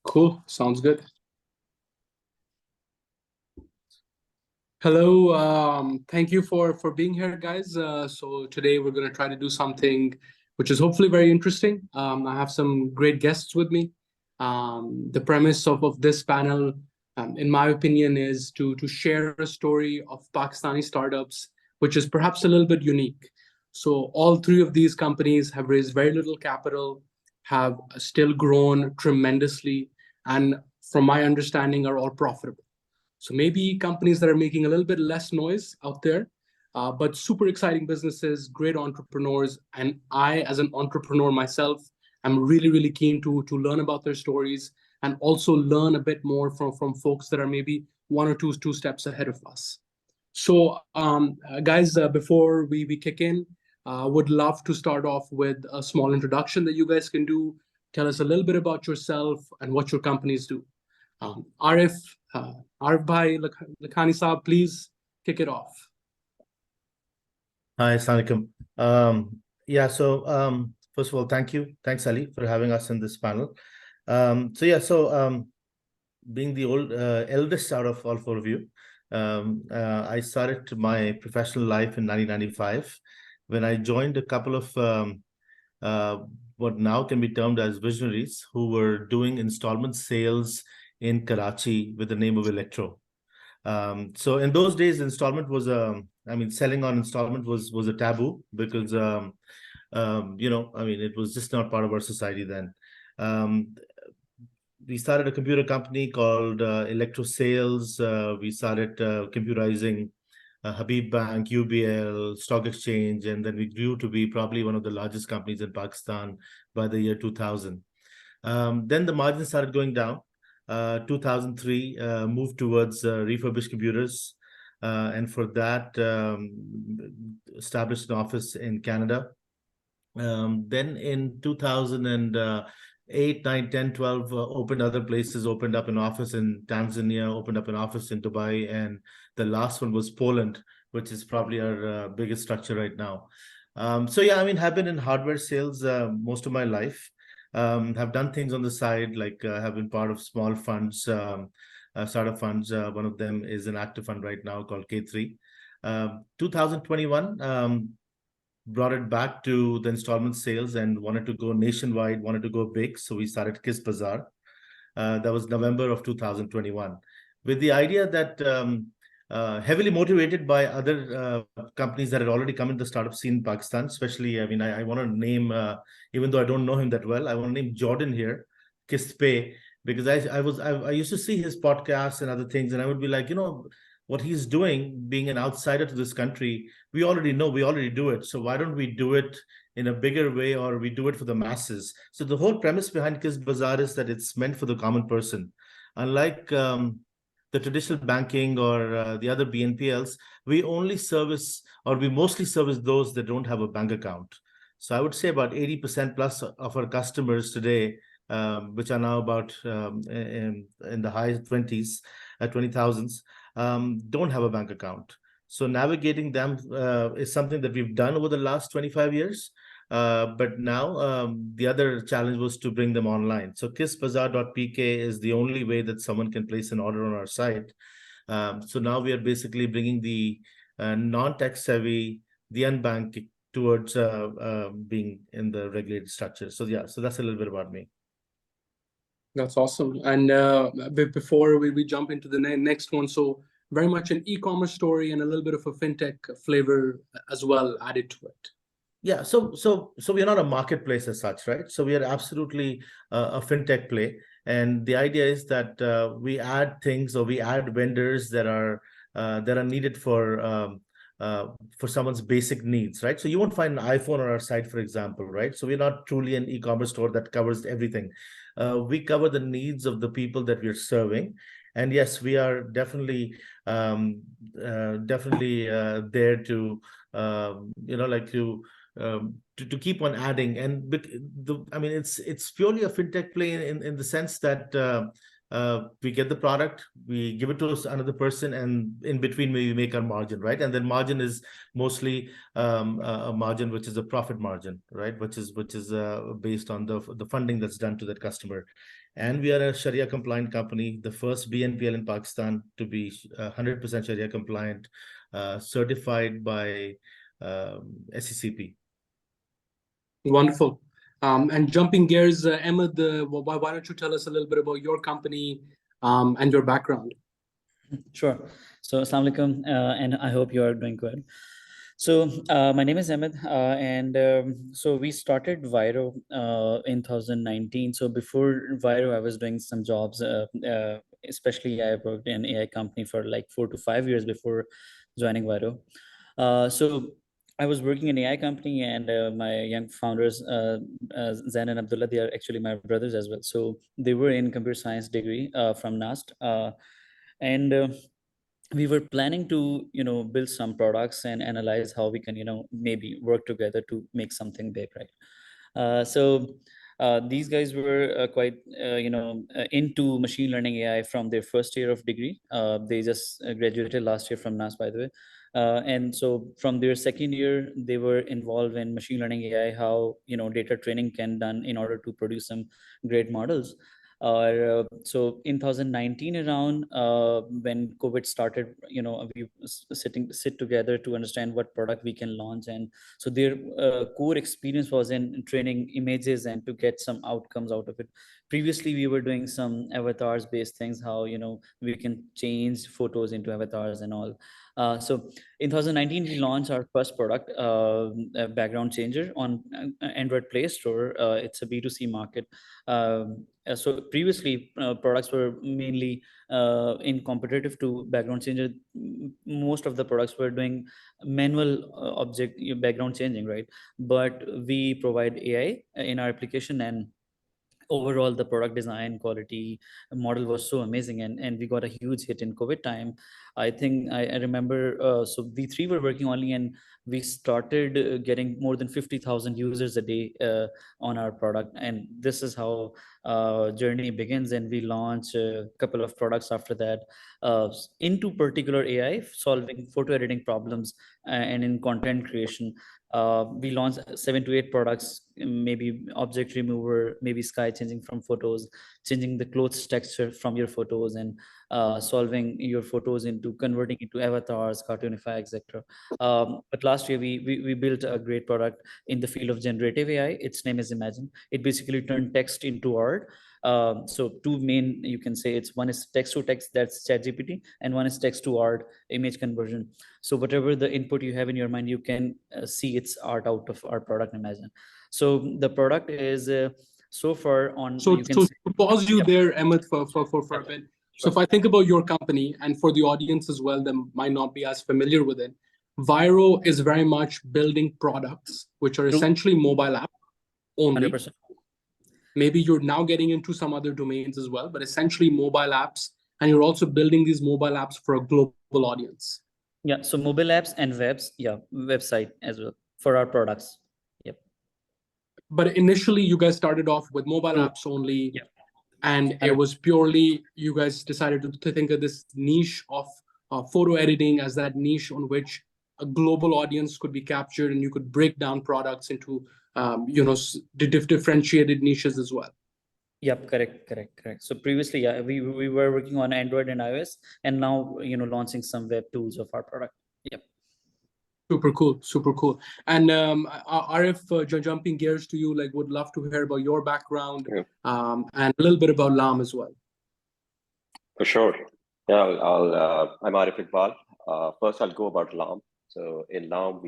Cool. Sounds good. Hello. Thank you for being here, guys. So today we're going to try to do something which is hopefully very interesting. I have some great guests with me. The premise of this panel, in my opinion, is to share a story of Pakistani startups, which is perhaps a little bit unique. So all three of these companies have raised very little capital, have still grown tremendously, and from my understanding, are all profitable. So maybe companies that are making a little bit less noise out there, but super exciting businesses, great entrepreneurs. And I, as an entrepreneur myself, I'm really, really keen to learn about their stories and also learn a bit more from folks that are maybe one or two steps ahead of us. So, guys, before we kick in, would love to start off with a small introduction that you guys can do. Tell us a little bit about yourself and what your companies do. Arif, Arif Bhai Lakhani Saab, please kick it off. Hi, Assalamualaikum. First of all, thank you. Thanks, Ali, for having us in this panel. Being the eldest out of all four of you, I started my professional life in 1995 when I joined a couple of what now can be termed as visionaries who were doing installment sales in Karachi with the name of Electro. So in those days, installment was selling on installment was a taboo because it was just not part of our society then. We started a computer company called Electro Sales. We started computerizing Habib Bank, UBL, Stock Exchange, and then we grew to be probably one of the largest companies in Pakistan by the year 2000. Then the margins started going down. 2003, moved towards refurbished computers, and for that established an office in Canada. Then in 2008, 9, 10, 12, opened other places, opened up an office in Tanzania, opened up an office in Dubai, and the last one was Poland, which is probably our biggest structure right now. Have been in hardware sales most of my life. Have done things on the side, like have been part of small funds, startup funds. One of them is an active fund right now called K3. 2021, brought it back to the installment sales and wanted to go nationwide, wanted to go big. So we started Kiss Bazaar. That was November of 2021, with the idea that heavily motivated by other companies that had already come in the startup scene in Pakistan, especially, I want to name, even though I don't know him that well, I want to name Jordan here, Kiss Pay, because I used to see his podcasts and other things, and I would be like, what he's doing, being an outsider to this country, we already know, we already do it. So why don't we do it in a bigger way, or we do it for the masses? So the whole premise behind Kiss Bazaar is that it's meant for the common person. Unlike the traditional banking or the other BNPLs, we mostly service those that don't have a bank account. So I would say about 80% plus of our customers today, which are now about in the high 20s, 20,000s, don't have a bank account. So navigating them is something that we've done over the last 25 years. But now the other challenge was to bring them online. So kissbazaar.pk is the only way that someone can place an order on our site. So now we are basically bringing the non-tech savvy, the unbanked towards being in the regulated structure. So that's a little bit about me. That's awesome. And before we jump into the next one, so very much an e-commerce story and a little bit of a fintech flavor as well added to it. Yeah, so we're not a marketplace as such, right? So we are absolutely a fintech play, and the idea is that we add things, or we add vendors that are needed for someone's basic needs, right? So you won't find an iPhone on our site, for example, right? So we're not truly an e-commerce store that covers everything. We cover the needs of the people that we're serving, and yes, we are definitely there to to keep on adding. And it's purely a fintech play in the sense that we get the product, we give it to another person, and in between we make our margin, right? And then margin is mostly a margin which is a profit margin, right? Which is based on the funding that's done to that customer. And we are a Sharia compliant company, the first BNPL in Pakistan to be 100% Sharia compliant, certified by SECP. Wonderful. And jumping gears, Ahmed, why don't you tell us a little bit about your company and your background? Sure. So, Assalamu alaikum, and I hope you are doing good. So, my name is Ahmed, and so we started Vyro in 2019. So, before Vyro, I was doing some jobs, especially I worked in an AI company for like 4 to 5 years before joining Vyro. So, I was working in an AI company, and my young founders, Zain and Abdullah, they are actually my brothers as well. So, they were in computer science degree from NAST. And we were planning to build some products and analyze how we can maybe work together to make something big, right? So these guys were quite into machine learning AI from their first year of degree. They just graduated last year from NAS, by the way. And so from their second year, they were involved in machine learning AI, how data training can done in order to produce some great models. So in 2019 around, when COVID started, we sit together to understand what product we can launch. And so their core experience was in training images and to get some outcomes out of it. Previously, we were doing some avatars based things, how we can change photos into avatars and all. So in 2019, we launched our first product, a background changer on Android Play Store. It's a B2C market. So previously, products were mainly in competitive to background changer. Most of the products were doing manual object background changing, right? But we provide AI in our application, and overall the product design quality model was so amazing, and we got a huge hit in COVID time. I think I remember, so we three were working only, and we started getting more than 50,000 users a day on our product, and this is how journey begins. And we launch a couple of products after that into particular AI solving photo editing problems and in content creation. We launched 7 to 8 products, maybe object remover, maybe sky changing from photos, changing the clothes texture from your photos, and solving your photos into converting into avatars, cartoonify, etc. But last year we built a great product in the field of generative AI. Its name is Imagine. It basically turned text into art. So two main, you can say, it's one is text to text, that's ChatGPT, and one is text to art, image conversion. So whatever the input you have in your mind, you can see its art out of our product Imagine. So the product is so far on. So, you can so say, to pause you there, Ahmed, for a bit. So if I think about your company, and for the audience as well that might not be as familiar with it, Vyro is very much building products which are essentially mobile app only. 100%. Maybe you're now getting into some other domains as well, but essentially mobile apps, and you're also building these mobile apps for a global audience. Yeah, so mobile apps and webs, yeah, website as well for our products. Yep. But initially, you guys started off with mobile True. apps only, Yeah. and it was purely, you guys decided to think of this niche of photo editing as that niche on which a global audience could be captured, and you could break down products into differentiated niches as well. Yep, correct. So previously, yeah, we were working on Android and iOS, and now launching some web tools of our product. Yep. Super cool. And Arif, jumping gears to you, like, would love to hear about your background, Yeah, and a little bit about Lam as well. for sure. Yeah, I'm Arif Iqbal. First, I'll go about LAM. So in LAM,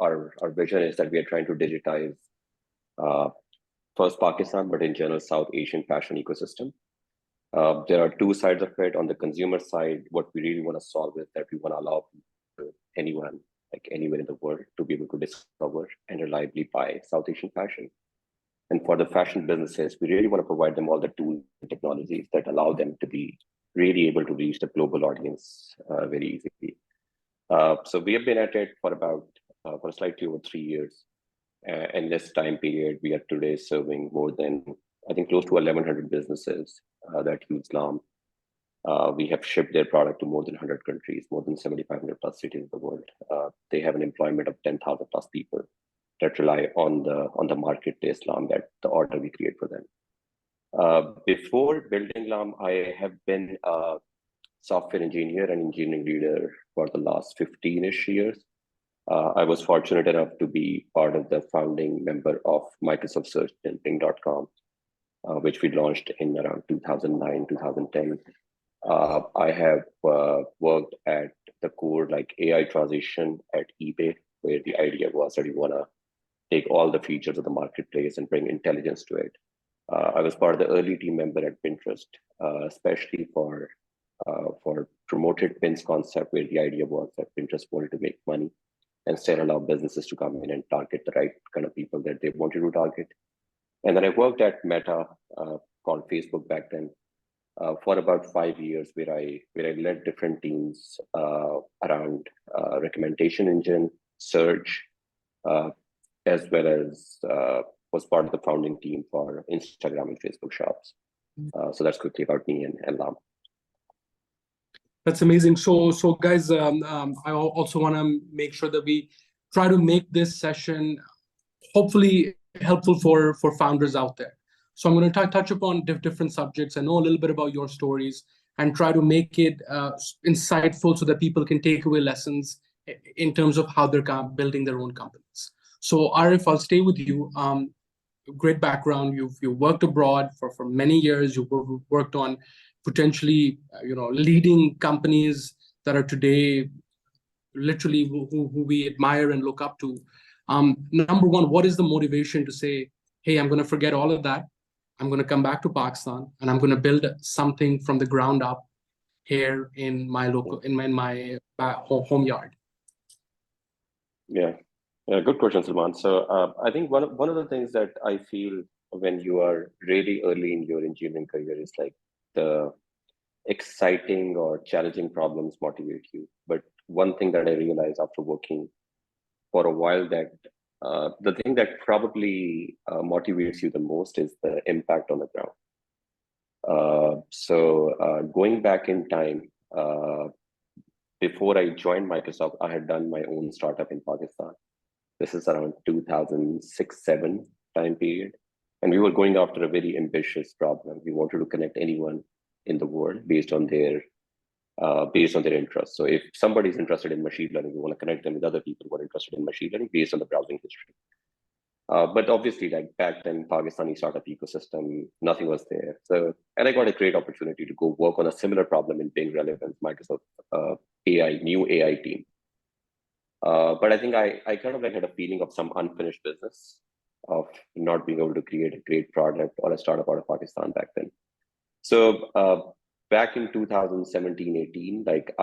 our vision is that we are trying to digitize first Pakistan, but in general, South Asian fashion ecosystem. There are two sides of it. On the consumer side, what we really want to solve is that we want to allow anyone, like anywhere in the world, to be able to discover and reliably buy South Asian fashion. And for the fashion businesses, we really want to provide them all the tools and technologies that allow them to be really able to reach the global audience very easily. So we have been at it for slightly over 3 years. In this time period, we are today serving more than, I think, close to 1,100 businesses that use LAM. We have shipped their product to more than 100 countries, more than 7,500 plus cities in the world. They have an employment of 10,000 plus people that rely on the marketplace LAM, that the order we create for them. Before building LAM, I have been a software engineer and engineering leader for the last 15-ish years. I was fortunate enough to be part of the founding member of Microsoft Search Engine.com, which we launched in around 2009, 2010. I have worked at the core like AI transition at eBay, where the idea was that you want to take all the features of the marketplace and bring intelligence to it. I was part of the early team member at Pinterest, especially for promoted pins concept, where the idea was that Pinterest wanted to make money and still allow businesses to come in and target the right kind of people that they wanted to target. And then I worked at Meta, called Facebook back then, for about 5 years, where I led different teams around recommendation engine, search, as well as was part of the founding team for Instagram and Facebook shops. So that's quickly about me and LAM. That's amazing. So guys, I also want to make sure that we try to make this session hopefully helpful for founders out there. So I'm going to touch upon different subjects. I know a little bit about your stories and try to make it insightful so that people can take away lessons in terms of how they're building their own companies. So Arif, I'll stay with you. Great background. You've worked abroad for many years. You've worked on potentially leading companies that are today literally who we admire and look up to. Number one, what is the motivation to say, hey, I'm going to forget all of that. I'm going to come back to Pakistan and I'm going to build something from the ground up here in my home yard? Yeah, good question, Salman. So I think one of the things that I feel when you are really early in your engineering career is like the exciting or challenging problems motivate you. But one thing that I realized after working for a while, that the thing that probably motivates you the most is the impact on the ground. So going back in time, before I joined Microsoft, I had done my own startup in Pakistan. This is around 2006-07 time period. And we were going after a very ambitious problem. We wanted to connect anyone in the world based on their interests. So if somebody's interested in machine learning, we want to connect them with other people who are interested in machine learning based on the browsing history. But obviously, like back then, Pakistani startup ecosystem, nothing was there. So, and I got a great opportunity to go work on a similar problem in Bing Relevance, Microsoft new AI team. But I think I kind of like had a feeling of some unfinished business of not being able to create a great product or a startup out of Pakistan back then. So back in 2017-18, like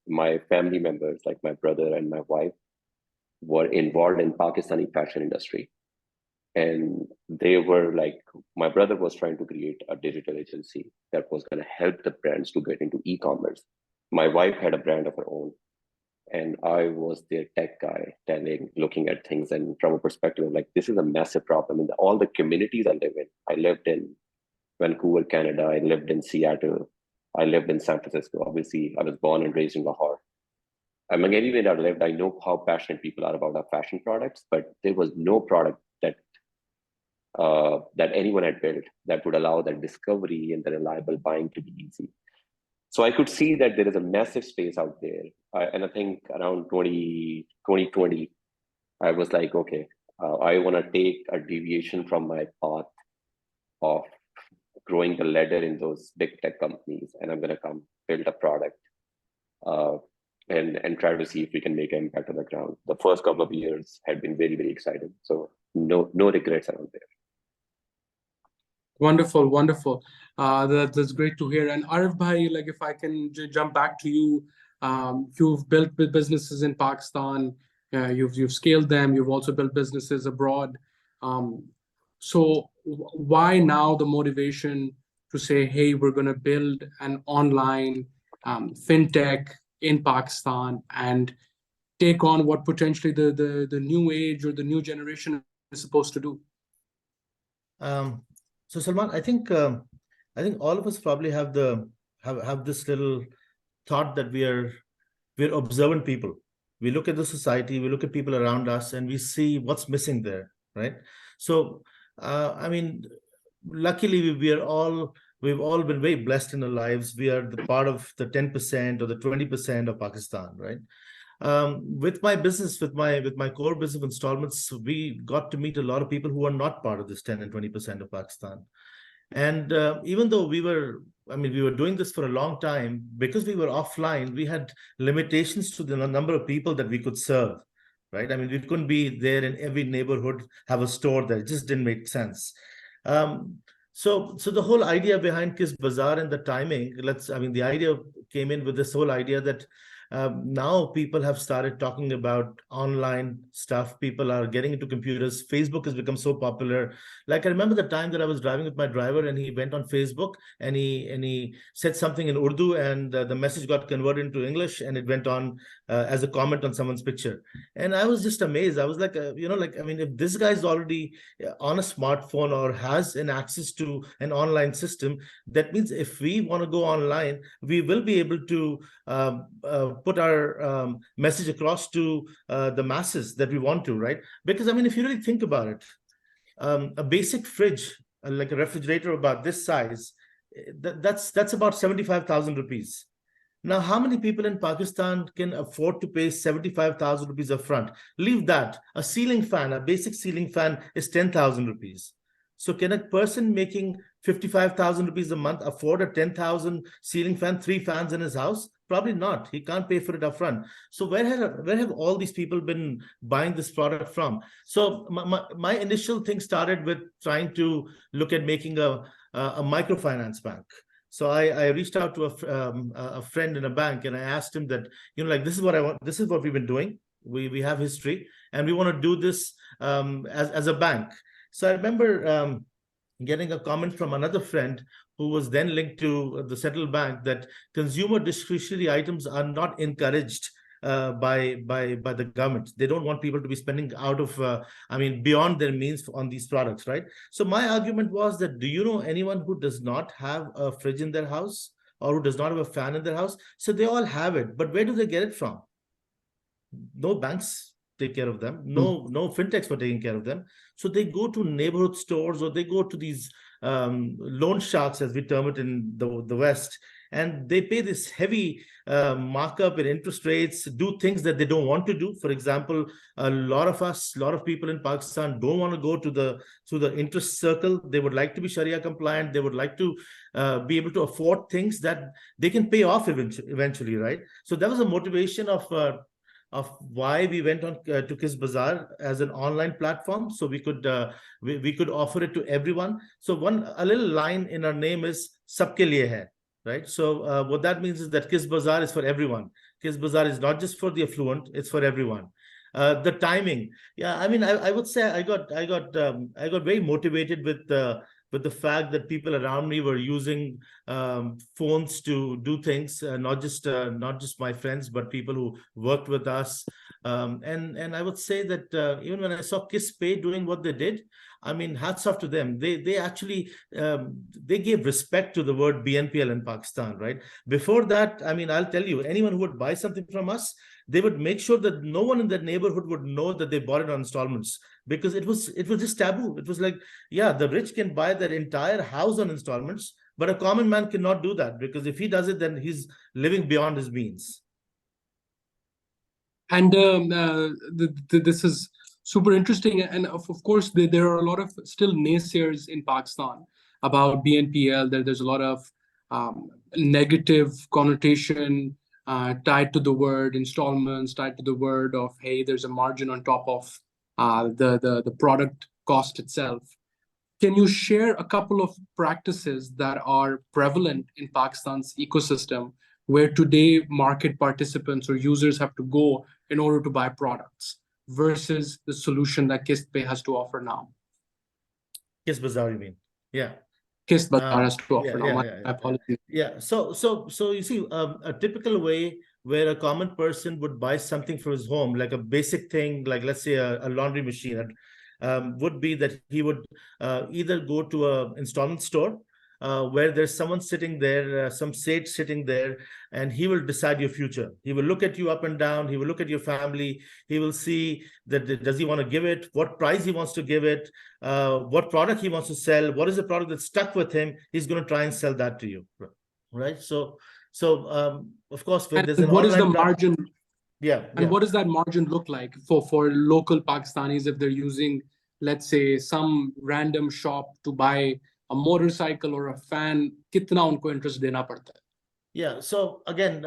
my family members, like my brother and my wife, were involved in Pakistani fashion industry. And they were like, my brother was trying to create a digital agency that was going to help the brands to get into e-commerce. My wife had a brand of her own. And I was their tech guy, looking at things, and from a perspective of like, this is a massive problem in all the communities I live in. I lived in Vancouver, Canada. I lived in Seattle. I lived in San Francisco. Obviously, I was born and raised in Lahore. I mean, anywhere I lived, I know how passionate people are about our fashion products, but there was no product that anyone had built that would allow that discovery and the reliable buying to be easy. So I could see that there is a massive space out there. And I think around 2020, I was like, okay, I want to take a deviation from my path of growing the ladder in those big tech companies, and I'm going to come build a product and try to see if we can make an impact on the ground. The first couple of years had been very, very exciting. So no regrets around there. Wonderful, wonderful. That's great to hear. And Arif bhai, like if I can jump back to you, you've built businesses in Pakistan, you've scaled them, you've also built businesses abroad. So why now the motivation to say, hey, we're going to build an online fintech in Pakistan and take on what potentially the new age or the new generation is supposed to do? So Salman, I think all of us probably have this little thought that we're observant people. We look at the society, we look at people around us, and we see what's missing there, right? So I mean, luckily we've all been very blessed in our lives. We are the part of the 10% or the 20% of Pakistan, right? With my business, with my core business of installments, we got to meet a lot of people who are not part of this 10 and 20% of Pakistan. And even though we were doing this for a long time, because we were offline, we had limitations to the number of people that we could serve, right? I mean, we couldn't be there in every neighborhood, have a store there. It just didn't make sense. So the whole idea behind Kiss Bazaar and the timing, the idea came in with this whole idea that now people have started talking about online stuff. People are getting into computers. Facebook has become so popular. Like, I remember the time that I was driving with my driver and he went on Facebook and he said something in Urdu, and the message got converted into English and it went on as a comment on someone's picture. And I was just amazed. I was like, if this guy's already on a smartphone or has an access to an online system, that means if we want to go online, we will be able to put our message across to the masses that we want to, right? Because, I mean, if you really think about it, a basic fridge, like a refrigerator about this size, that's about 75,000 rupees. Now, how many people in Pakistan can afford to pay 75,000 rupees upfront? Leave that. A ceiling fan, a basic ceiling fan is 10,000 rupees. So can a person making 55,000 rupees a month afford a 10,000 ceiling fan, 3 fans in his house? Probably not. He can't pay for it upfront. So where have all these people been buying this product from? So my initial thing started with trying to look at making a microfinance bank. So I reached out to a friend in a bank and I asked him that, this is what I want. This is what we've been doing. We have history and we want to do this as a bank. So I remember getting a comment from another friend who was then linked to the central bank that consumer discretionary items are not encouraged by the government. They don't want people to be spending out of, beyond their means on these products, right? So my argument was that, do you know anyone who does not have a fridge in their house or who does not have a fan in their house? So they all have it, but where do they get it from? No banks take care of them. No fintechs were taking care of them. So they go to neighborhood stores or they go to these loan sharks, as we term it in the West, and they pay this heavy markup in interest rates, do things that they don't want to do. For example, a lot of people in Pakistan don't want to go to the interest circle. They would like to be Sharia compliant. They would like to be able to afford things that they can pay off eventually, right? So that was a motivation of why we went on to Kiss Bazaar as an online platform, so we could offer it to everyone. So a little line in our name is "Sabke liye hai," right? So what that means is that Kiss Bazaar is for everyone. Kiss Bazaar is not just for the affluent; it's for everyone. The timing, yeah, I mean, I would say I got very motivated with the fact that people around me were using phones to do things, not just my friends, but people who worked with us. And I would say that even when I saw Kiss Pay doing what they did, I mean, hats off to them. They actually they gave respect to the word BNPL in Pakistan, right? Before that, I mean, I'll tell you, anyone who would buy something from us, they would make sure that no one in that neighborhood would know that they bought it on installments, because it was just taboo. It was like, yeah, the rich can buy their entire house on installments, but a common man cannot do that, because if he does it, then he's living beyond his means. And this is super interesting. And of course, there are a lot of still naysayers in Pakistan about BNPL. There's a lot of negative connotation tied to the word installments, tied to the word of, hey, there's a margin on top of the product cost itself. Can you share a couple of practices that are prevalent in Pakistan's ecosystem where today market participants or users have to go in order to buy products versus the solution that Kiss Pay has to offer now? Kiss Bazaar, you mean? Yeah. Kiss Bazaar has to offer now. My apologies. Yeah. So you see, a typical way where a common person would buy something for his home, like a basic thing, like let's say a laundry machine, would be that he would either go to an installment store where there's someone sitting there, some sage sitting there, and he will decide your future. He will look at you up and down. He will look at your family. He will see that does he want to give it, what price he wants to give it, what product he wants to sell, what is the product that's stuck with him. He's going to try and sell that to you, right? So of course, when there's an what is the online margin? And what does that margin look like for local Pakistanis if they're using, let's say, some random shop to buy a motorcycle or a fan? Kitna unko interest dena padta hai? Yeah. So again,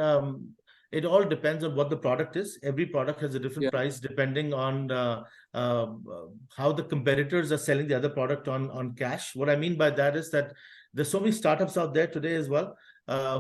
it all depends on what the product is. Every product has a different price depending on how the competitors are selling the other product on cash. What I mean by that is that there's so many startups out there today as well,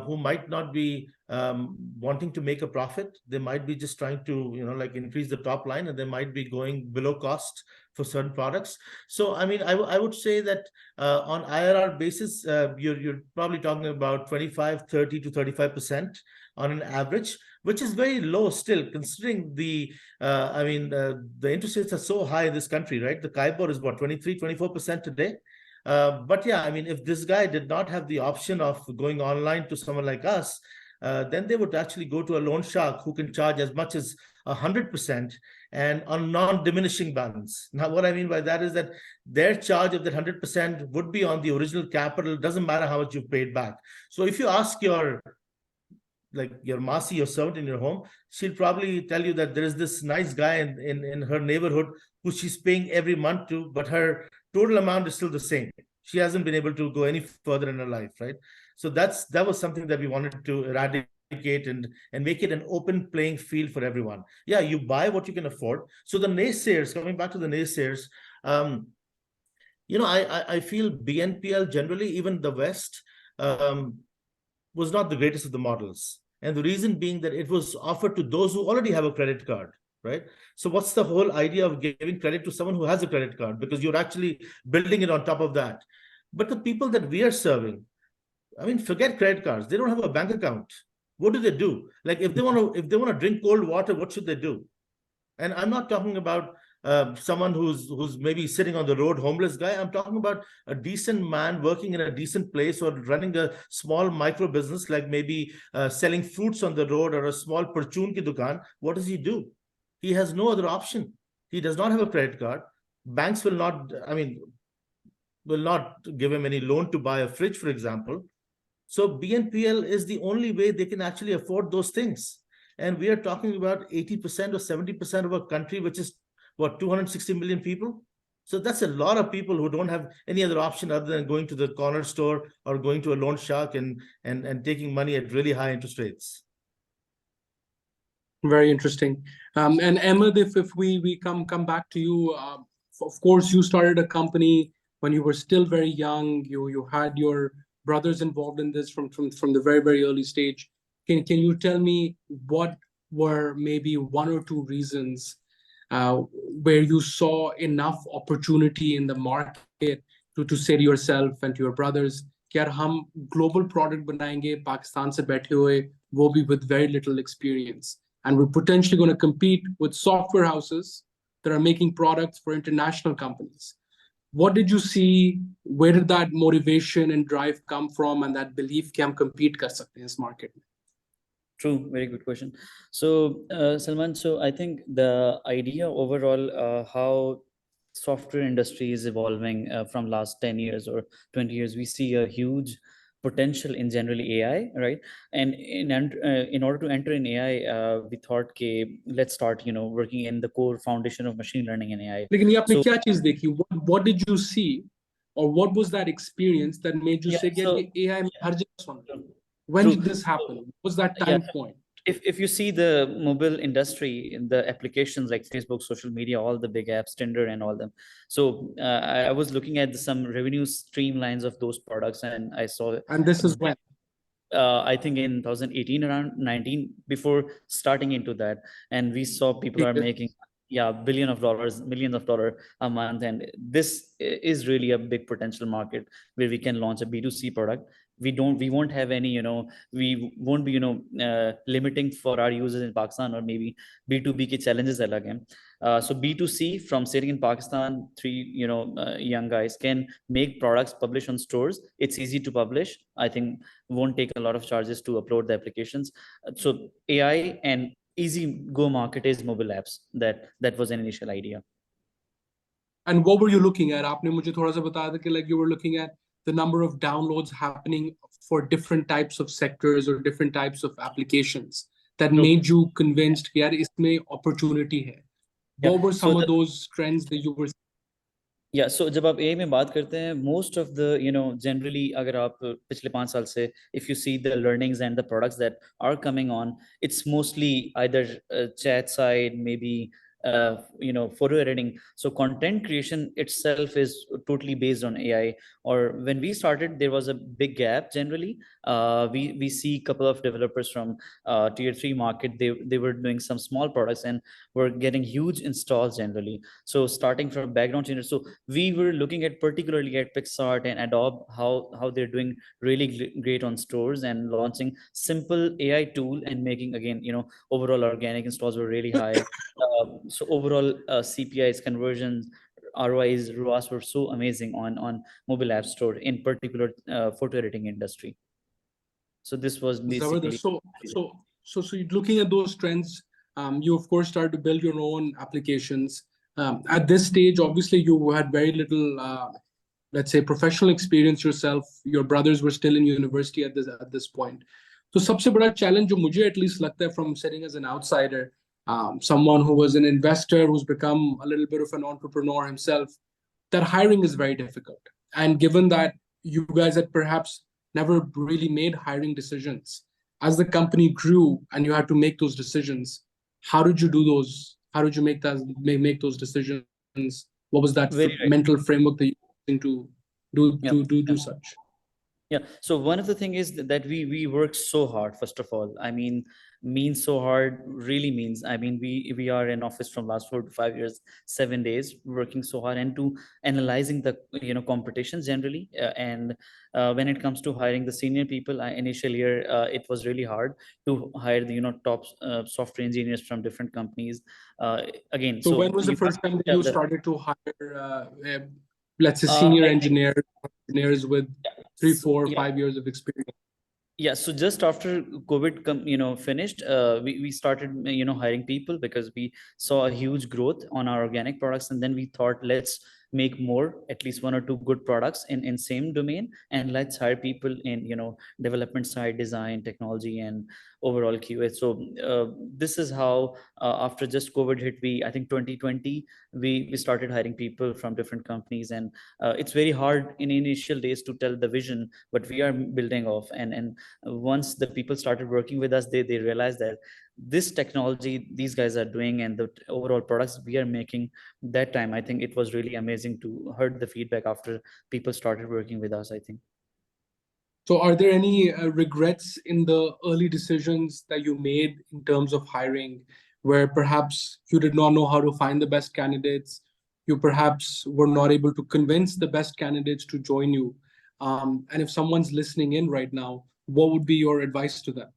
who might not be wanting to make a profit. They might be just trying to, like increase the top line, and they might be going below cost for certain products. So, I mean, I would say that on IRR basis, you're probably talking about 25, 30 to 35% on an average, which is very low still, considering the interest rates are so high in this country, right? The KIBOR is what, 23, 24% today. But yeah, I mean, if this guy did not have the option of going online to someone like us, then they would actually go to a loan shark who can charge as much as 100% and on non-diminishing balance. Now, what I mean by that is that their charge of that 100% would be on the original capital. It doesn't matter how much you've paid back. So if you ask your Masi, your servant in your home, she'll probably tell you that there is this nice guy in her neighborhood who she's paying every month to, but her total amount is still the same. She hasn't been able to go any further in her life, right? So that was something that we wanted to eradicate and make it an open playing field for everyone. Yeah, you buy what you can afford. So the naysayers, coming back to the naysayers, I feel BNPL generally, even the West, was not the greatest of the models. And the reason being that it was offered to those who already have a credit card, right? So what's the whole idea of giving credit to someone who has a credit card? Because you're actually building it on top of that. But the people that we are serving, I mean, forget credit cards. They don't have a bank account. What do they do? Like if they want to drink cold water, what should they do? And I'm not talking about someone who's maybe sitting on the road, homeless guy. I'm talking about a decent man working in a decent place or running a small micro business, like maybe selling fruits on the road or a small perchun ki dukan. What does he do? He has no other option. He does not have a credit card. Banks will not give him any loan to buy a fridge, for example. So BNPL is the only way they can actually afford those things. And we are talking about 80% or 70% of a country, which is what, 260 million people? So that's a lot of people who don't have any other option other than going to the corner store or going to a loan shark and taking money at really high interest rates. Very interesting. And Ahmed, if we come back to you, of course, you started a company when you were still very young. You had your brothers involved in this from the very, very early stage. Can you tell me what were maybe one or two reasons where you saw enough opportunity in the market to say to yourself and to your brothers, कि यार हम global product बनाएंगे पाकिस्तान से बैठे हुए, वो भी with very little experience, and we're potentially going to compete with software houses that are making products for international companies. What did you see? Where did that motivation and drive come from, and that belief कि हम compete कर सकते हैं इस market में? True, very good question. So, Salman, so I think the idea overall, how software industry is evolving from last 10 years or 20 years, we see a huge potential in generally AI, right? And in order to enter in AI, we thought, okay, let's start, working in the core foundation of machine learning and AI. लेकिन ये आपने क्या चीज देखी? What did you see, or what was that experience that made you say कि AI में हर जगह सुन रहा हूँ? When did this happen? What was that time point? If you see the mobile industry, in the applications like Facebook, social media, all the big apps, Tinder and all them. So I was looking at some revenue streamlines of those products, and I saw. And this is when? I think in 2018, around 19, before starting into that. And we saw people are making billions of dollars, millions of dollars a month. And this is really a big potential market where we can launch a B2C product. we won't have any, we won't be, limiting for our users in Pakistan, or maybe B2B ke challenges alag hain. So B2C, from sitting in Pakistan, three, young guys can make products, publish on stores. It's easy to publish. I think won't take a lot of charges to upload the applications. So AI and EasyGo market is mobile apps. That was an initial idea. And what were you looking at? आपने मुझे थोड़ा सा बताया था कि like you were looking at the number of downloads happening for different types of sectors or different types of applications that made you convinced कि यार इसमें opportunity है. What were some of those trends that you were? Yeah, so जब आप AI में बात करते हैं, most of the, generally अगर आप पिछले 5 साल से, if you see the learnings and the products that are coming on, it's mostly either chat side, maybe photo editing. So content creation itself is totally based on AI. Or when we started, there was a big gap. Generally, we see a couple of developers from tier 3 market. They were doing some small products and were getting huge installs generally. So starting from background changer, so we were looking at particularly at PixArt and Adobe, how they're doing really great on stores, and launching simple AI tool and making, again, overall organic installs were really high. So overall CPIs, conversions, ROIs, ROAS were so amazing on mobile app store, in particular photo editing industry. So this was basically so you're looking at those trends. You of course started to build your own applications. At this stage, obviously you had very little, let's say, professional experience yourself. Your brothers were still in university at this point. So सबसे बड़ा challenge जो मुझे at least लगता है from sitting as an outsider, someone who was an investor who's become a little bit of an entrepreneur himself, that hiring is very difficult. And given that you guys had perhaps never really made hiring decisions, as the company grew and you had to make those decisions, how did you do those? How did you make those decisions? What was that mental framework that you were using to do such? Yeah. So one of the things is that we work so hard. First of all, I mean, means so hard really means, I mean, we are in office from last 4 to 5 years, 7 days, working so hard and to analyzing the competitions generally. And when it comes to hiring the senior people, initial year it was really hard to hire the top software engineers from different companies. Again, so when was the first time that you started to hire, let's say, senior engineers with 3, 4, 5 years of experience? Yeah, so just after COVID finished, we started hiring people, because we saw a huge growth on our organic products, and then we thought, let's make more, at least 1 or 2 good products in same domain, and let's hire people in development side, design, technology, and overall QA. So this is how after just COVID hit, I think 2020 we started hiring people from different companies, and it's very hard in initial days to tell the vision what we are building off, and once the people started working with us, they realized that this technology these guys are doing and the overall products we are making, that time I think it was really amazing to heard the feedback after people started working with us, I think. So are there any regrets in the early decisions that you made in terms of hiring, where perhaps you did not know how to find the best candidates, you perhaps were not able to convince the best candidates to join you? And if someone's listening in right now, what would be your advice to them?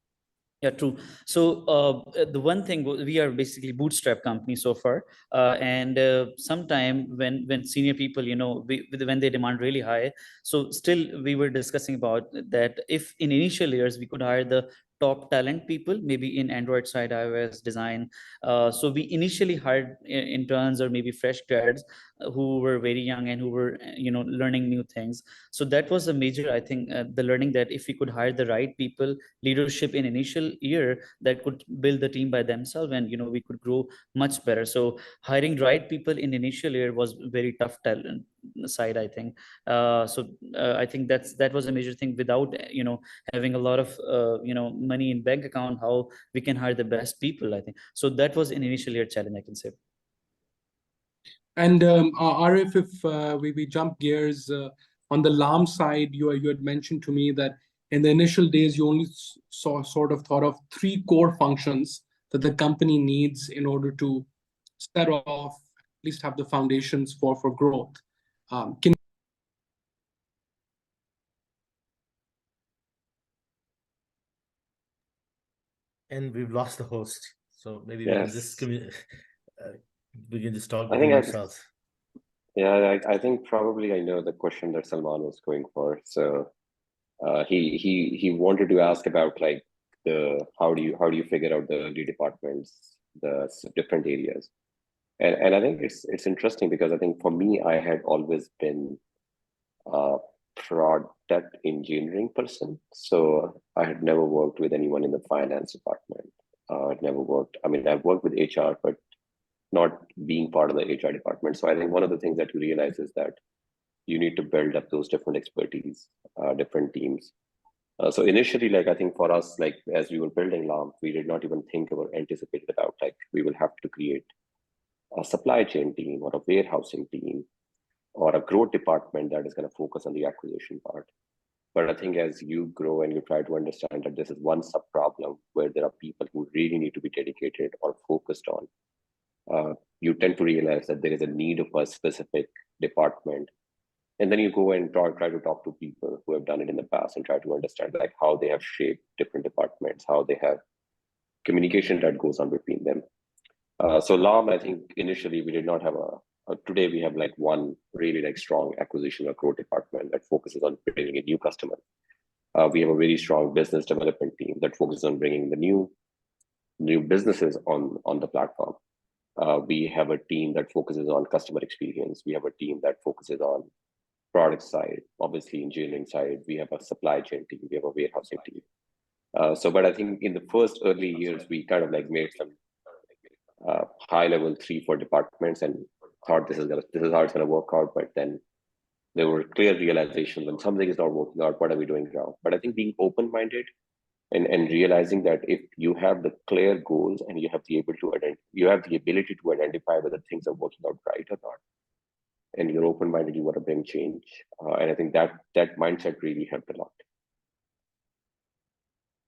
Yeah, true. So the one thing, we are basically bootstrap company so far, and sometime when senior people, when they demand really high, so still we were discussing about that if in initial years we could hire the top talent people, maybe in Android side, iOS design. So we initially hired interns or maybe fresh grads who were very young and who were learning new things. So that was a major, I think, the learning, that if we could hire the right people, leadership in initial year, that could build the team by themselves, and we could grow much better. So hiring right people in initial year was very tough talent side, I think. So I think that was a major thing. Without having a lot of money in bank account, how we can hire the best people, I think. So that was an initial year challenge, I can say. And Arif, if we jump gears, on the LAM side, you had mentioned to me that in the initial days, you only thought of 3 core functions that the company needs in order to set off, at least have the foundations for growth. Can And we've lost the host. So maybe we can just we can just talk I between think ourselves. I think probably I know the question that Salman was going for. So he wanted to ask about like the how do you figure out the early departments, the different areas, and I think it's interesting because I think for me I had always been a product engineering person, so I had never worked with anyone in the finance department. I'd never worked. I mean, I've worked with HR, but not being part of the HR department. So I think one of the things that you realize is that you need to build up those different expertise, different teams. So initially, like I think for us, like as we were building LAMP, we did not even think or anticipate about like we will have to create a supply chain team or a warehousing team or a growth department that is going to focus on the acquisition part. But I think as you grow and you try to understand that this is one sub problem where there are people who really need to be dedicated or focused on, you tend to realize that there is a need of a specific department. And then you go and try to talk to people who have done it in the past and try to understand like how they have shaped different departments, how they have communication that goes on between them. So LAM, I think initially we did not have today we have like one really like strong acquisition or growth department that focuses on bringing in new customers. We have a very strong business development team that focuses on bringing the new businesses on the platform. We have a team that focuses on customer experience. We have a team that focuses on product side, obviously engineering side. We have a supply chain team. We have a warehousing team. But I think in the first early years, we kind of like made some high level 3-4 departments and thought this is how it's gonna work out. But then there were clear realizations when something is not working out, what are we doing wrong? But I think being open-minded and realizing that if you have the clear goals and you have the ability to identify whether things are working out right or not, and you're open-minded, you want to bring change. And I think that mindset really helped a lot.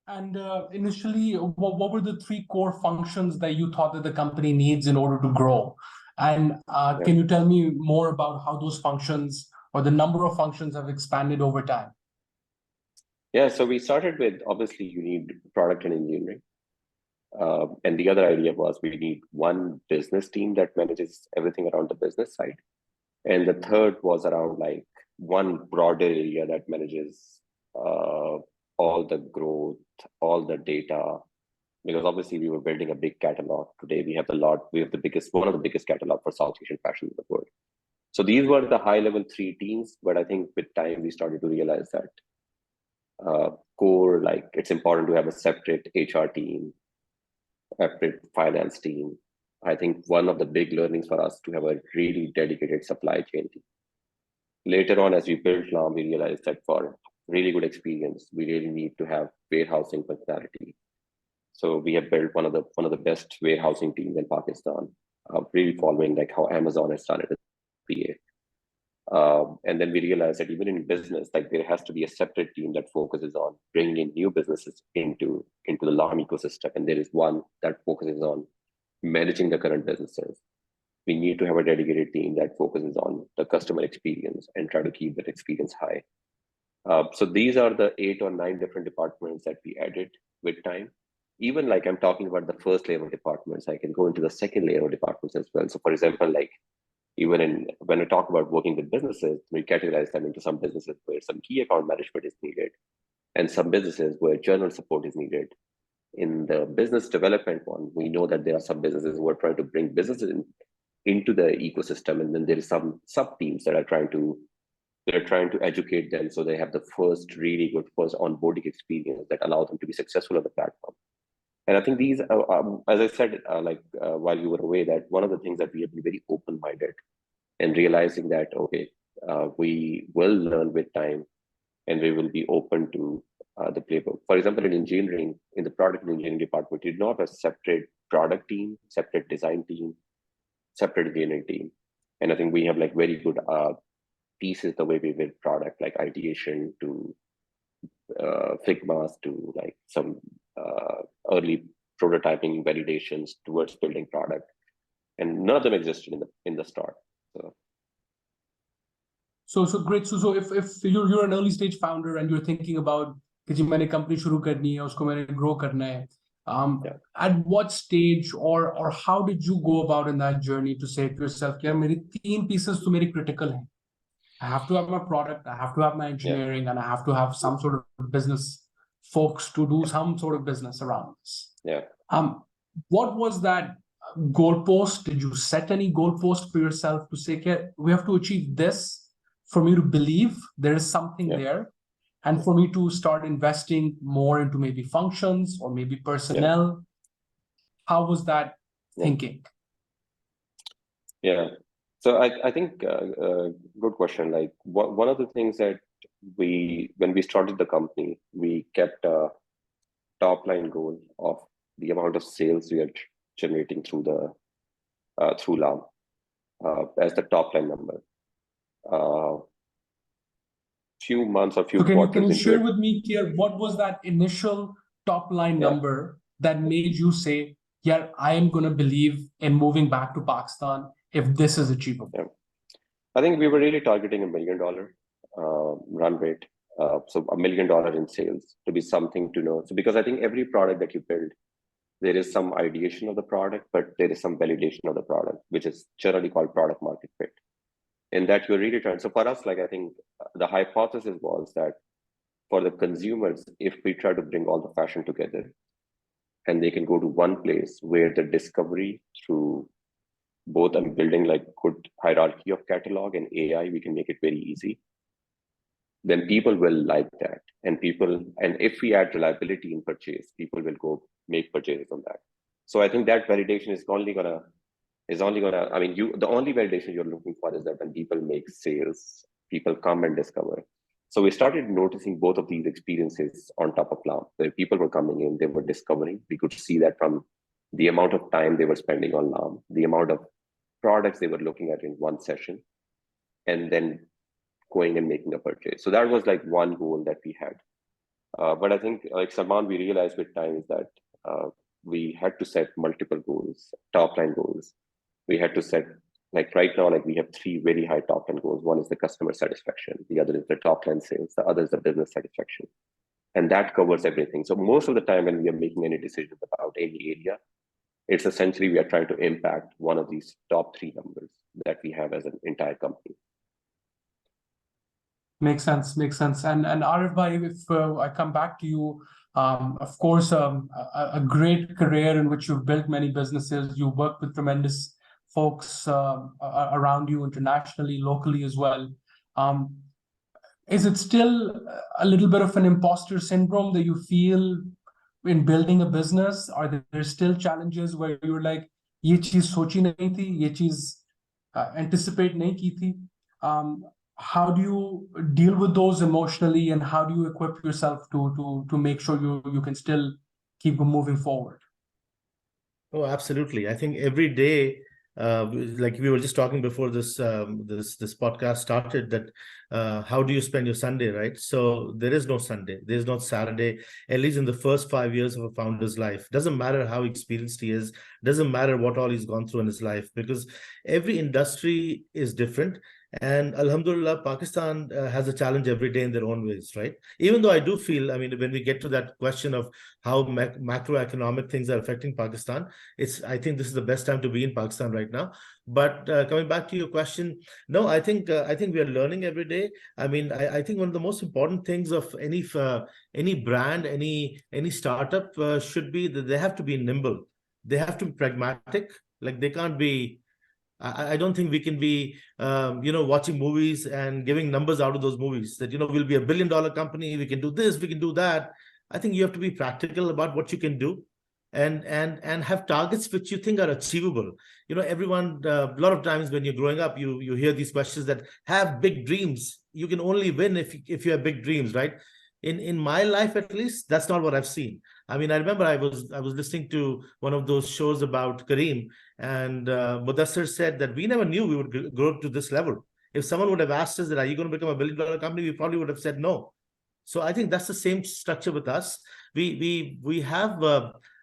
And initially, what were the 3 core functions that you thought that the company needs in order to grow? And can you tell me more about how those functions or the number of functions have expanded over time? Yeah, so we started with, obviously, you need product and engineering. And the other idea was we need one business team that manages everything around the business side. And the third was around like one broader area that manages all the growth, all the data, because obviously we were building a big catalog. Today we have one of the biggest catalog for South Asian fashion in the world. So these were the high level 3 teams, but I think with time we started to realize that core, like it's important to have a separate HR team, a separate finance team. I think one of the big learnings for us to have a really dedicated supply chain team. Later on, as we built LAM, we realized that for really good experience, we really need to have warehousing functionality. So we have built one of the best warehousing teams in Pakistan, really following like how Amazon has done it with PA. And then we realized that even in business, like there has to be a separate team that focuses on bringing in new businesses into the LAM ecosystem. And there is one that focuses on managing the current businesses. We need to have a dedicated team that focuses on the customer experience and try to keep that experience high. So these are the 8 or 9 different departments that we added with time. Even like I'm talking about the first layer of departments, I can go into the second layer of departments as well. So for example, like even when I talk about working with businesses, we categorize them into some businesses where some key account management is needed and some businesses where general support is needed. In the business development one, we know that there are some businesses who are trying to bring businesses into the ecosystem, and then there is some sub teams that are trying to educate them so they have the really good onboarding experience that allow them to be successful on the platform. And I think these, as I said, while you were away, that one of the things that we have been very open-minded and realizing that, okay, we will learn with time and we will be open to the playbook. For example, in engineering, in the product and engineering department, we did not have a separate product team, separate design team, separate engineering team. And I think we have like very good pieces the way we build product, like ideation to Figmas to like some early prototyping validations towards building product. And none of them existed in the start. So great. So if you're an early stage founder and you're thinking about कि जी मैंने company शुरू करनी है, उसको मैंने grow करना है, Yeah. At what stage or how did you go about in that journey to say to yourself, "Yeah, मेरी 3 pieces तो मेरी critical हैं. I have to have my product, I have to have my engineering, and I have to have some sort of business folks to do some sort of business around this." Yeah. What was that goalpost? Did you set any goalpost for yourself to say, "Okay, we have to achieve this for me to believe there is something Yeah. there, and for me to start investing more into maybe functions or maybe personnel"? How was that thinking? Yeah. So I think good question. Like one of the things that when we started the company, we kept a top line goal of the amount of sales we are generating through LAM as the top line number. Few months or few So quarters can you into share it. with me here what was that initial top line Yeah. number that made you say, "Yeah, I am going to believe in moving back to Pakistan if this is achievable"? Yeah. I think we were really targeting $1 million run rate. So $1 million in sales to be something to know. So because I think every product that you build, there is some ideation of the product, but there is some validation of the product, which is generally called product market fit. And that you're really trying. So for us, like I think the hypothesis was that for the consumers, if we try to bring all the fashion together and they can go to one place where the discovery through both I'm building like good hierarchy of catalog and AI, we can make it very easy. Then people will like that. And if we add reliability in purchase, people will go make purchases on that. So I think that validation is only gonna, I mean, the only validation you're looking for is that when people make sales, people come and discover. So we started noticing both of these experiences on top of LAM, where people were coming in, they were discovering. We could see that from the amount of time they were spending on LAM, the amount of products they were looking at in one session, and then going and making a purchase. So that was like one goal that we had. But I think like Salman, we realized with time is that we had to set multiple goals, top line goals. We had to set, like right now, like we have 3 very high top line goals. One is the customer satisfaction. The other is the top line sales. The other is the business satisfaction. And that covers everything. So most of the time when we are making any decisions about any area, it's essentially we are trying to impact one of these top 3 numbers that we have as an entire company. Makes sense. And Arif bhai, if I come back to you, of course, a great career in which you've built many businesses. You work with tremendous folks around you internationally, locally as well. Is it still a little bit of an imposter syndrome that you feel in building a business? Are there still challenges where you're like, "ये चीज सोची नहीं थी, ये चीज anticipate नहीं की थी"? How do you deal with those emotionally, and how do you equip yourself to make sure you can still keep moving forward? Oh, absolutely. I think every day, like we were just talking before this podcast started, that how do you spend your Sunday, right? So there is no Sunday, there's no Saturday, at least in the first 5 years of a founder's life. Doesn't matter how experienced he is, doesn't matter what all he's gone through in his life, because every industry is different. And Alhamdulillah, Pakistan has a challenge every day in their own ways, right? Even though I do feel, I mean, when we get to that question of how macroeconomic things are affecting Pakistan, I think this is the best time to be in Pakistan right now. But coming back to your question, no, I think we are learning every day. I mean, I think one of the most important things of any brand, any startup should be that they have to be nimble. They have to be pragmatic. Like they can't be. I don't think we can be, watching movies and giving numbers out of those movies that, we'll be $1 billion company. We can do this, we can do that. I think you have to be practical about what you can do and have targets which you think are achievable. Everyone, a lot of times when you're growing up, you hear these questions that have big dreams. You can only win if you have big dreams, right? In my life, at least, that's not what I've seen. I mean, I remember I was listening to one of those shows about Kareem, and Mudassir said that we never knew we would grow to this level. If someone would have asked us that, are you going to become $1 billion company? We probably would have said no. So I think that's the same structure with us. We have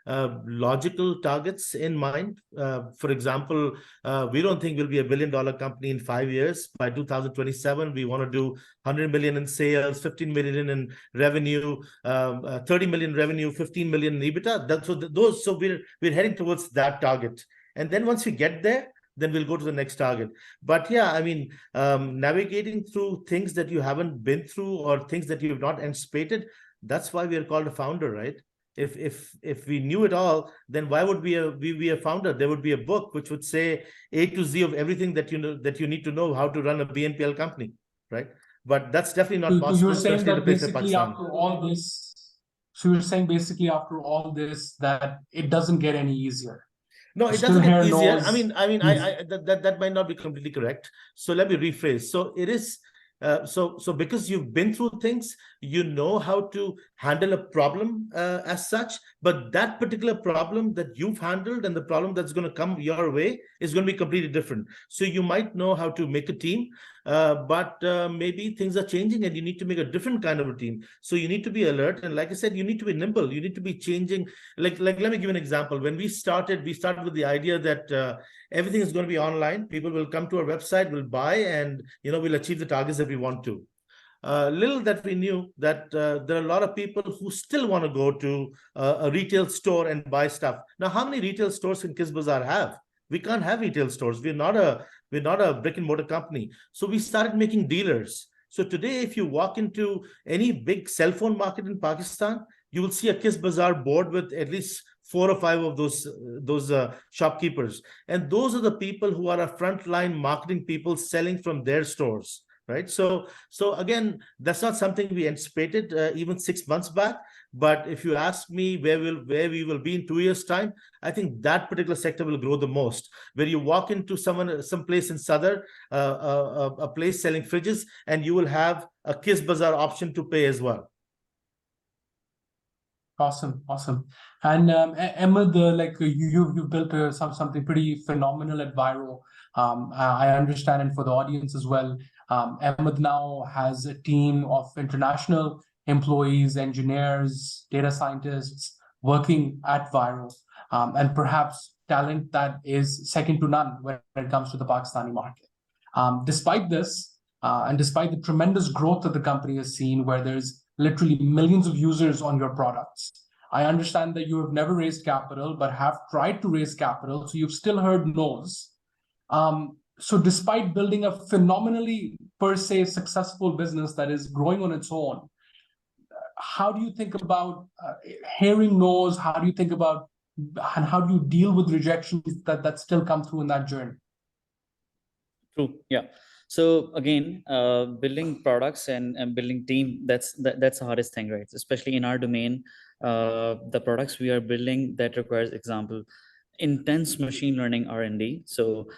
logical targets in mind. For example, we don't think we'll be $1 billion company in 5 years. By 2027, we want to do 100 million in sales, 15 million in revenue, 30 million revenue, 15 million in EBITDA. So we're heading towards that target. And then once we get there, then we'll go to the next target. But yeah, I mean, navigating through things that you haven't been through or things that you've not anticipated, that's why we are called a founder, right? If we knew it all, then why would we be a founder? There would be a book which would say A to Z of everything that you need to know how to run a BNPL company, right? But that's definitely not possible. You're saying especially in that a place like basically Pakistan. after all this, so you're saying basically after all this that it doesn't get any easier. No, The it doesn't still get hair easier. knows- That might not be completely correct. So let me rephrase. So it is. So because you've been through things, you know how to handle a problem as such. But that particular problem that you've handled and the problem that's going to come your way is going to be completely different. So you might know how to make a team, but maybe things are changing and you need to make a different kind of a team. So you need to be alert. And like I said, you need to be nimble. You need to be changing. Like let me give an example. When we started with the idea that everything is going to be online. People will come to our website, will buy, and we'll achieve the targets that we want to. Little that we knew that there are a lot of people who still want to go to a retail store and buy stuff. Now, how many retail stores can Kiss Bazaar have? We can't have retail stores. We're not a brick and mortar company. So we started making dealers. So today, if you walk into any big cell phone market in Pakistan, you will see a Kiss Bazaar board with at least 4 or 5 of those shopkeepers. And those are the people who are our frontline marketing people selling from their stores, right? So again, that's not something we anticipated even 6 months back. But if you ask me where we will be in 2 years' time, I think that particular sector will grow the most. Where you walk into some place in Sadr, a place selling fridges, and you will have a Kiss Bazaar option to pay as well. Awesome. And Ahmed, like you built something pretty phenomenal at Vyro. I understand, and for the audience as well, Ahmed now has a team of international employees, engineers, data scientists working at Vyro, and perhaps talent that is second to none when it comes to the Pakistani market. Despite this, and despite the tremendous growth that the company has seen, where there's literally millions of users on your products, I understand that you have never raised capital, but have tried to raise capital. So you've still heard no's. So despite building a phenomenally per se successful business that is growing on its own, how do you think about hearing no's? How do you think about, and how do you deal with rejections that still come through in that journey? True. Yeah. So again, building products and building team, that's the hardest thing, right? Especially in our domain, the products we are building that requires, example, intense machine learning R&D. So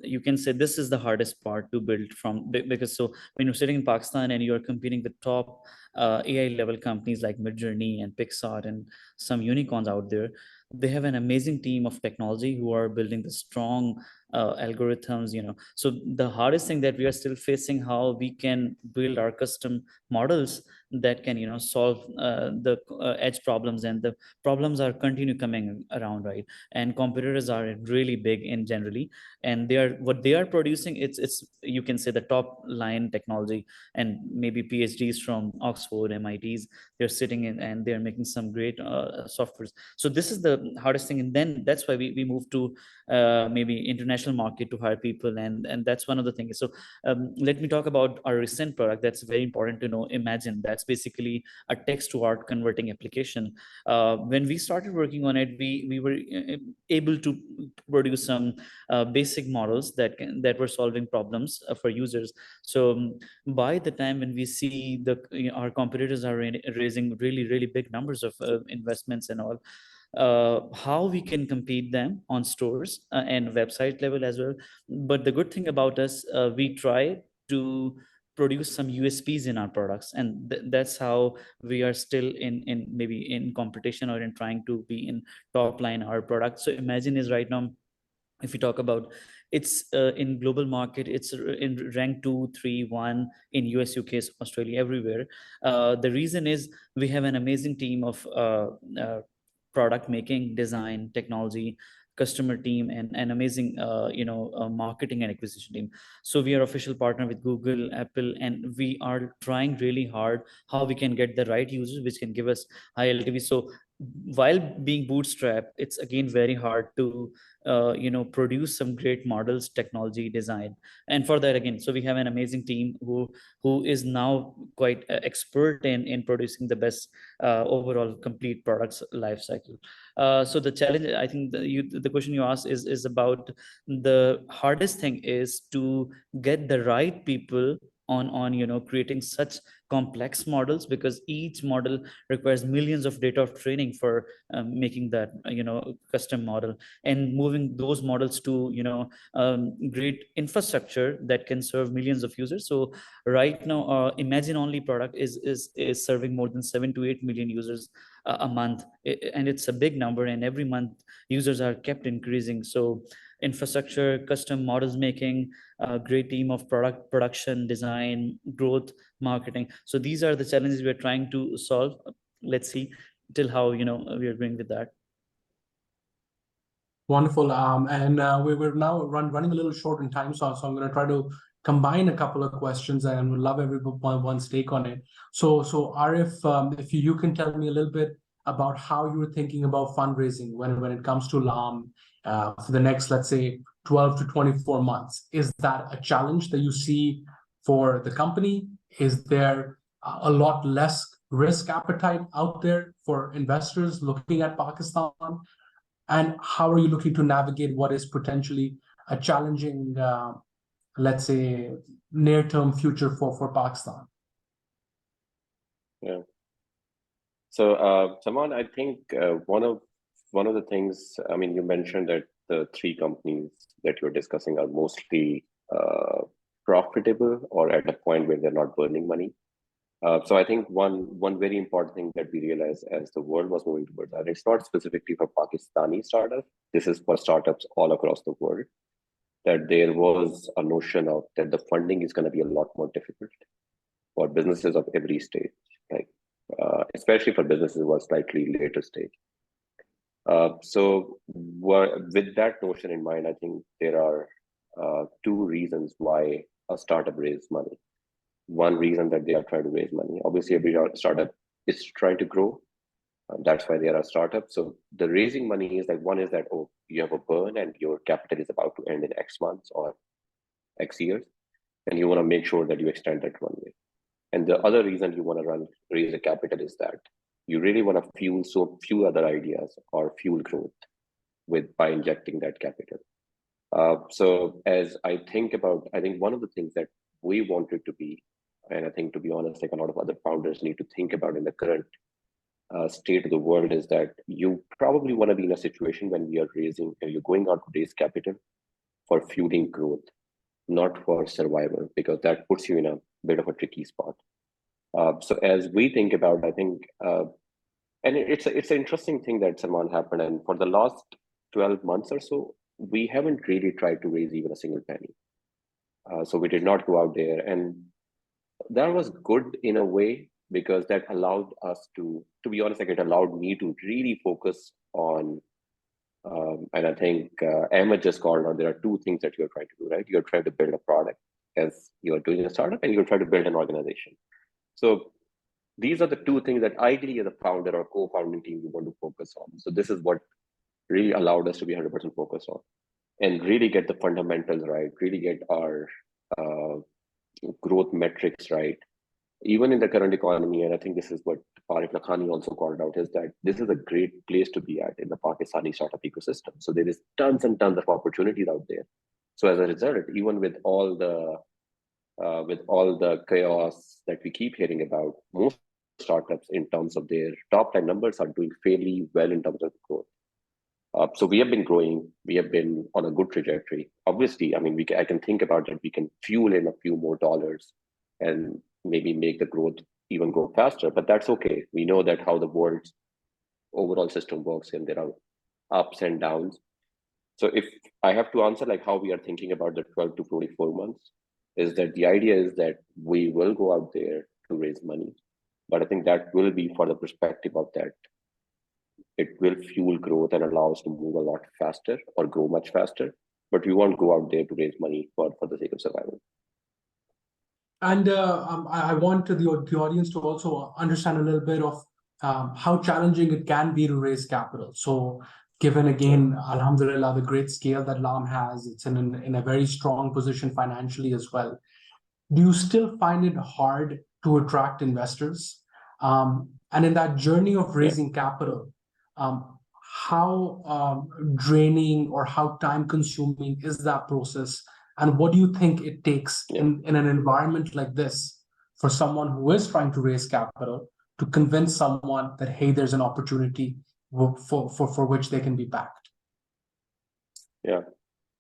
you can say this is the hardest part to build from, because so when you're sitting in Pakistan and you're competing with top AI level companies like Midjourney and Pixar and some unicorns out there, they have an amazing team of technology who are building the strong algorithms, so the hardest thing that we are still facing, how we can build our custom models that can solve the edge problems, and the problems are continue coming around, right? And competitors are really big in generally, and what they are producing, it's you can say the top line technology, and maybe PhDs from Oxford, MITs, they're sitting in and they're making some great softwares. So this is the hardest thing, and then that's why we move to maybe international market to hire people, and that's one of the things. So let me talk about our recent product that's very important to know. Imagine, that's basically a text to art converting application. When we started working on it, we were able to produce some basic models that were solving problems for users. So by the time when we see our competitors are raising really big numbers of investments and all, how we can compete them on stores and website level as well. But the good thing about us, we try to produce some USPs in our products, and that's how we are still in maybe in competition or in trying to be in top line our product. So imagine is right now, if we talk about, it's in global market, it's in rank 2, 3, 1 in US, UK, Australia, everywhere. The reason is we have an amazing team of product making, design, technology, customer team, and an amazing marketing and acquisition team. So we are official partner with Google, Apple, and we are trying really hard how we can get the right users which can give us high LTV. So while being bootstrapped, it's again very hard to produce some great models, technology, design. And for that, again, so we have an amazing team who is now quite expert in producing the best overall complete products life cycle. So the challenge, I think the question you asked is about the hardest thing is to get the right people on creating such complex models, because each model requires millions of data of training for making that custom model, and moving those models to great infrastructure that can serve millions of users. So right now Imagine only product is serving more than 7 to 8 million users a month, and it's a big number, and every month users are kept increasing. So infrastructure, custom models making, a great team of production, design, growth, marketing. So these are the challenges we're trying to solve. Let's see till how we are going with that. Wonderful. And we're now running a little short in time, so I'm going to try to combine a couple of questions, and would love everyone's take on it. So Arif, if you can tell me a little bit about how you were thinking about fundraising when it comes to LAM for the next, let's say, 12 to 24 months. Is that a challenge that you see for the company? Is there a lot less risk appetite out there for investors looking at Pakistan? And how are you looking to navigate what is potentially a challenging, let's say, near-term future for Pakistan? Yeah. So, Salman, I think one of the things, I mean, you mentioned that the three companies that you're discussing are mostly profitable or at a point where they're not burning money. So I think one very important thing that we realized as the world was moving towards that, it's not specifically for Pakistani startups, this is for startups all across the world, that there was a notion of that the funding is going to be a lot more difficult for businesses of every stage, like especially for businesses who are slightly later stage. So with that notion in mind, I think there are two reasons why a startup raises money. One reason that they are trying to raise money. Obviously, every startup is trying to grow. That's why they are a startup. So the raising money is like, one is that, oh, you have a burn and your capital is about to end in X months or X years, and you want to make sure that you extend that runway. And the other reason you want to raise a capital is that you really want to fuel so few other ideas or fuel growth by injecting that capital. So as I think one of the things that we wanted to be, and I think, to be honest, like a lot of other founders need to think about in the current state of the world, is that you probably want to be in a situation when you're going out to raise capital for fueling growth, not for survival, because that puts you in a bit of a tricky spot. So as we think about, I think, and it's an interesting thing that, Salman, happened, and for the last 12 months or so, we haven't really tried to raise even a single penny. So we did not go out there, and that was good in a way, because that allowed us to be honest, like it allowed me to really focus on, and I think Ahmed just called out, there are two things that you're trying to do, right? You're trying to build a product as you're doing a startup, and you're trying to build an organization. So these are the two things that ideally as a founder or co-founding team you want to focus on. So this is what really allowed us to be 100% focused on and really get the fundamentals right, really get our growth metrics right, even in the current economy. And I think this is what Arif Lakhani also called out, is that this is a great place to be at in the Pakistani startup ecosystem. So there is tons and tons of opportunities out there. So as a result, even with all the chaos that we keep hearing about, most startups in terms of their top line numbers are doing fairly well in terms of growth. So we have been growing, we have been on a good trajectory. Obviously, I mean, I can think about that we can fuel in a few more dollars and maybe make the growth even go faster, but that's okay. We know that how the world's overall system works, and there are ups and downs. So if I have to answer like how we are thinking about the 12 to 24 months, is that the idea is that we will go out there to raise money, but I think that will be for the perspective of that it will fuel growth and allow us to move a lot faster or grow much faster. But we won't go out there to raise money for the sake of survival. And I want the audience to also understand a little bit of how challenging it can be to raise capital. So given again, alhamdulillah, the great scale that LAM has, it's in a very strong position financially as well. Do you still find it hard to attract investors? And in that journey of raising capital, how draining or how time consuming is that process? And what do you think it takes in an environment like this for someone who is trying to raise capital to convince someone that, hey, there's an opportunity for which they can be backed? Yeah.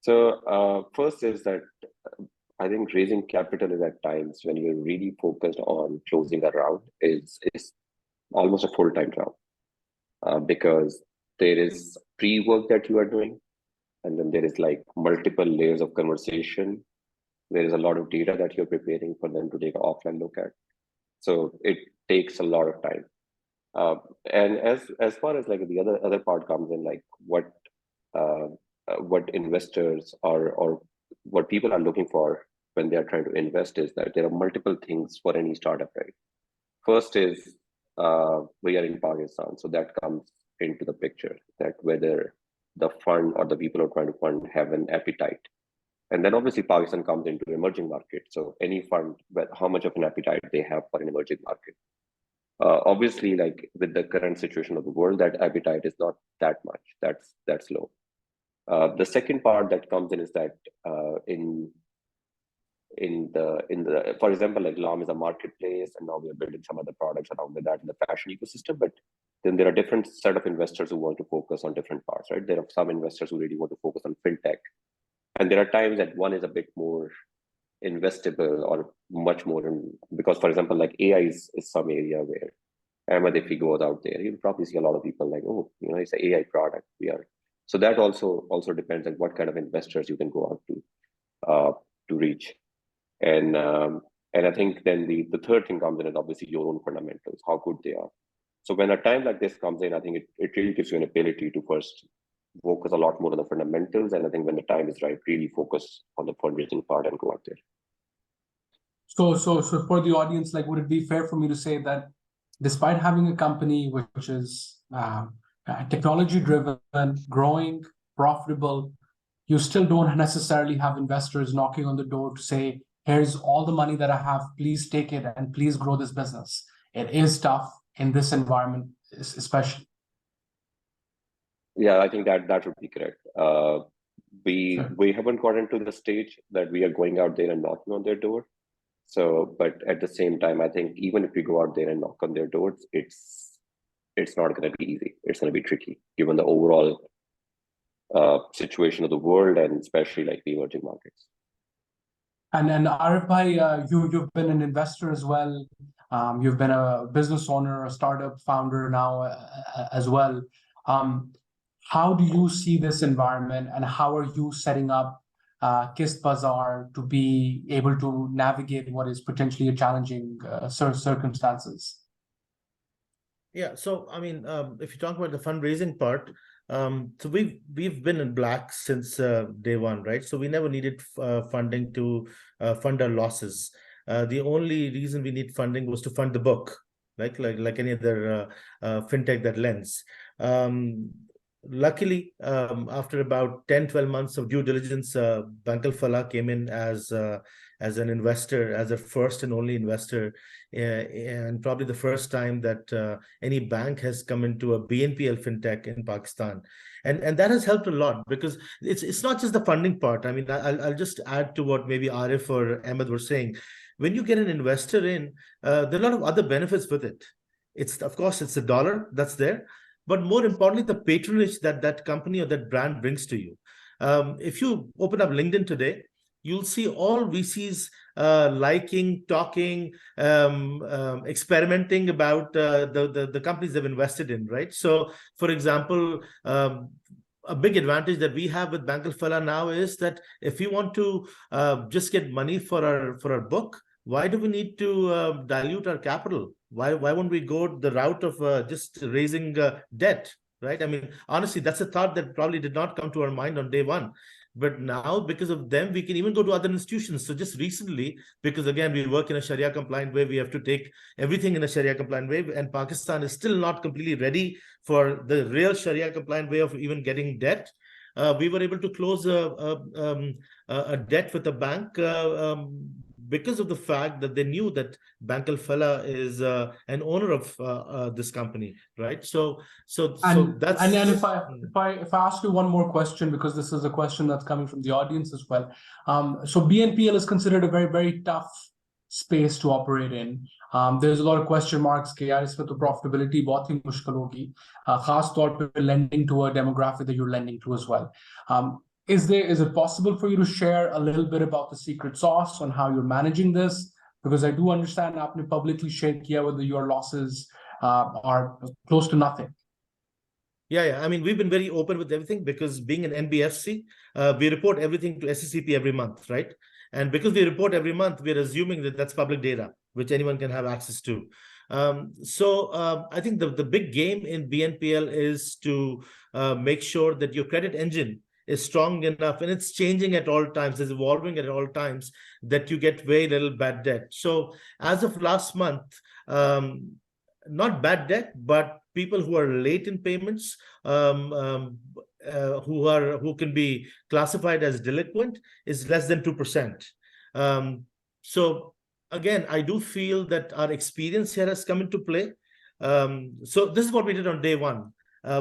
So first is that I think raising capital is at times when you're really focused on closing a round is almost a full-time job because there is pre-work that you are doing, and then there is like multiple layers of conversation. There is a lot of data that you're preparing for them to take an offline look at. So it takes a lot of time. And as far as like the other part comes in, like what investors or what people are looking for when they are trying to invest is that there are multiple things for any startup, right? First is we are in Pakistan, so that comes into the picture, that whether the fund or the people who are trying to fund have an appetite. And then obviously Pakistan comes into emerging market. So any fund, how much of an appetite they have for an emerging market. Obviously, like with the current situation of the world, that appetite is not that much. That's low. The second part that comes in is that for example, like LAM is a marketplace, and now we are building some other products around with that in the fashion ecosystem. But then there are different set of investors who want to focus on different parts, right? There are some investors who really want to focus on fintech, and there are times that one is a bit more investable or much more because, for example, like AI is some area where Ahmed, if he goes out there, you'll probably see a lot of people like, oh, it's an AI product. So that also depends on what kind of investors you can go out to reach. And I think then the third thing comes in is obviously your own fundamentals, how good they are. So when a time like this comes in, I think it really gives you an ability to first focus a lot more on the fundamentals. And I think when the time is right, really focus on the fundraising part and go out there. So for the audience, like, would it be fair for me to say that despite having a company which is technology driven, growing, profitable, you still don't necessarily have investors knocking on the door to say, here's all the money that I have, please take it and please grow this business? It is tough in this environment, especially. Yeah, I think that would be correct. We haven't gotten to the stage that we are going out there and knocking on their door. So, but at the same time, I think even if we go out there and knock on their doors, it's not going to be easy. It's going to be tricky, given the overall situation of the world and especially like the emerging markets. And Arif bhai, you've been an investor as well. You've been a business owner, a startup founder now as well. How do you see this environment, and how are you setting up Kiss Bazaar to be able to navigate what is potentially a challenging circumstances? Yeah, so I mean, if you talk about the fundraising part, so we've been in black since day one, right? So we never needed funding to fund our losses. The only reason we need funding was to fund the book, like any other fintech that lends. Luckily, after about 10-12 months of due diligence, Bank Al-Falah came in as an investor, as a first and only investor, and probably the first time that any bank has come into a BNPL fintech in Pakistan, and that has helped a lot because it's not just the funding part. I mean, I'll just add to what maybe Arif or Ahmed were saying. When you get an investor in, there are a lot of other benefits with it. Of course, it's the dollar that's there. But more importantly, the patronage that company or that brand brings to you. If you open up LinkedIn today, you'll see all VCs liking, talking, experimenting about the companies they've invested in, right? So, for example, a big advantage that we have with Bank Al-Falah now is that if we want to just get money for our book, why do we need to dilute our capital? Why won't we go the route of just raising debt? right? I mean, honestly, that's a thought that probably did not come to our mind on day one. But now, because of them, we can even go to other institutions. So just recently, because again, we work in a Sharia compliant way, we have to take everything in a Sharia compliant way. And Pakistan is still not completely ready for the real Sharia compliant way of even getting debt. We were able to close a debt with a bank because of the fact that they knew that Bank Al Falah is an owner of this company, right? So that's and if I ask you one more question, because this is a question that's coming from the audience as well. So BNPL is considered a very, very tough space to operate in. There's a lot of question marks कि यार इसमें तो profitability बहुत ही मुश्किल होगी, खास तौर पे lending to a demographic that you're lending to as well. Is it possible for you to share a little bit about the secret sauce on how you're managing this? Because I do understand आपने publicly shared किया whether your losses are close to nothing. Yeah. I mean, we've been very open with everything because being an NBFC, we report everything to SCCP every month, right? And because we report every month, we're assuming that that's public data, which anyone can have access to. I think the big game in BNPL is to make sure that your credit engine is strong enough, and it's changing at all times, it's evolving at all times, that you get very little bad debt. So as of last month, not bad debt, but people who are late in payments, who can be classified as delinquent, is less than 2%. So again, I do feel that our experience here has come into play. So this is what we did on day one.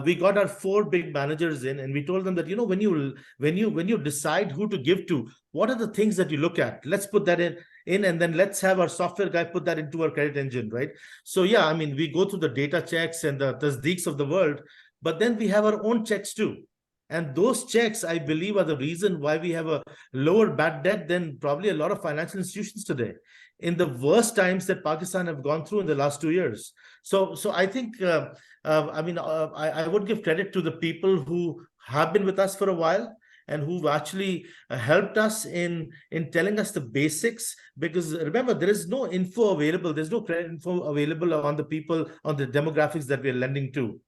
We got our 4 big managers in, and we told them that, when you decide who to give to, what are the things that you look at? Let's put that in, and then let's have our software guy put that into our credit engine, right? So yeah, I mean, we go through the data checks and the tasdeeqs of the world, but then we have our own checks too. And those checks, I believe, are the reason why we have a lower bad debt than probably a lot of financial institutions today, in the worst times that Pakistan have gone through in the last 2 years. So I think, I would give credit to the people who have been with us for a while and who've actually helped us in telling us the basics. Because remember, there is no info available. There's no credit info available on the people, on the demographics that we're lending to.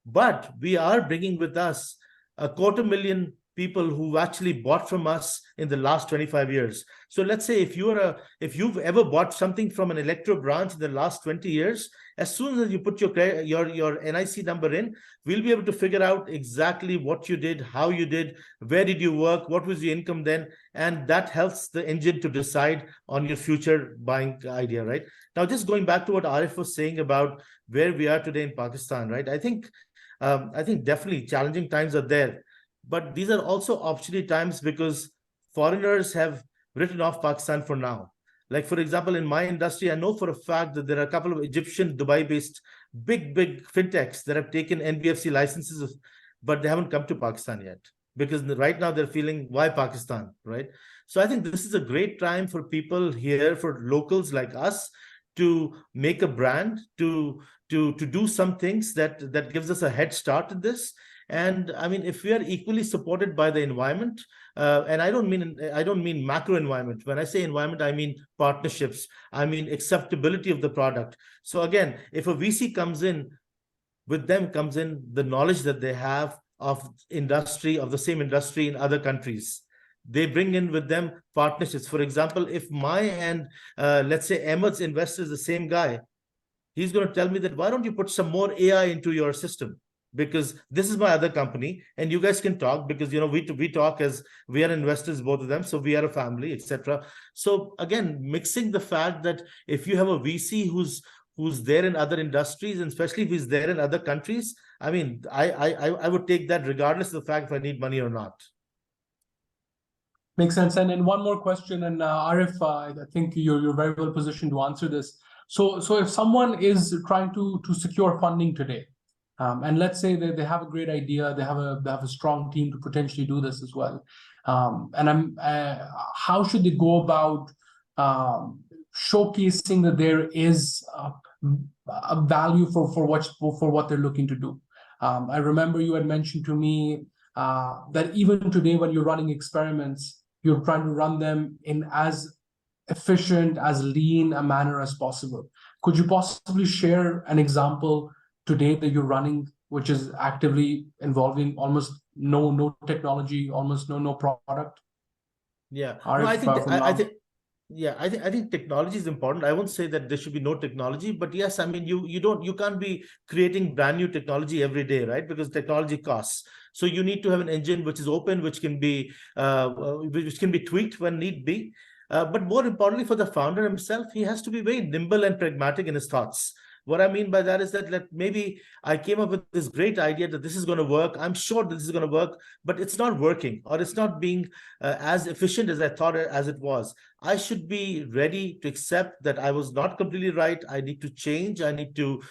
But we are bringing with us 250,000 people who actually bought from us in the last 25 years. So let's say if you've ever bought something from an electro branch in the last 20 years, as soon as you put your NIC number in, we'll be able to figure out exactly what you did, how you did, where did you work, what was your income then, and that helps the engine to decide on your future buying idea, right? Now, just going back to what Arif was saying about where we are today in Pakistan, right? I think definitely challenging times are there. But these are also opportunity times because foreigners have written off Pakistan for now. Like, for example, in my industry, I know for a fact that there are a couple of Egyptian, Dubai-based big fintechs that have taken NBFC licenses, but they haven't come to Pakistan yet. Because right now they're feeling, why Pakistan, right? So I think this is a great time for people here, for locals like us, to make a brand, to do some things that gives us a head start in this. And I mean, if we are equally supported by the environment, and I don't mean macro environment. When I say environment, I mean partnerships. I mean acceptability of the product. So again, if a VC comes in, with them comes in the knowledge that they have of the same industry in other countries. They bring in with them partnerships. For example, if my and let's say Ahmed's investor is the same guy, he's going to tell me that, why don't you put some more AI into your system? Because this is my other company and you guys can talk, because we talk as we are investors, both of them, so we are a family, etc. So again, mixing the fact that if you have a VC who's there in other industries, and especially if he's there in other countries, I mean, I would take that regardless of the fact if I need money or not. Makes sense. And then one more question, and Arif, I think you're very well positioned to answer this. So if someone is trying to secure funding today, and let's say they have a great idea, they have a strong team to potentially do this as well, how should they go about showcasing that there is a value for what they're looking to do? I remember you had mentioned to me that even today, when you're running experiments, you're trying to run them in as efficient, as lean a manner as possible. Could you possibly share an example today that you're running which is actively involving almost no technology, almost no product? Yeah, no, Arif, I think from I Lam. think yeah, I think technology is important. I won't say that there should be no technology, but yes, I mean you can't be creating brand new technology every day, right? Because technology costs. So you need to have an engine which is open, which can be tweaked when need be. But more importantly, for the founder himself, he has to be very nimble and pragmatic in his thoughts. What I mean by that is that maybe I came up with this great idea that this is going to work. I'm sure this is going to work, but it's not working, or it's not being as efficient as I thought as it was. I should be ready to accept that I was not completely right. I need to change. I need to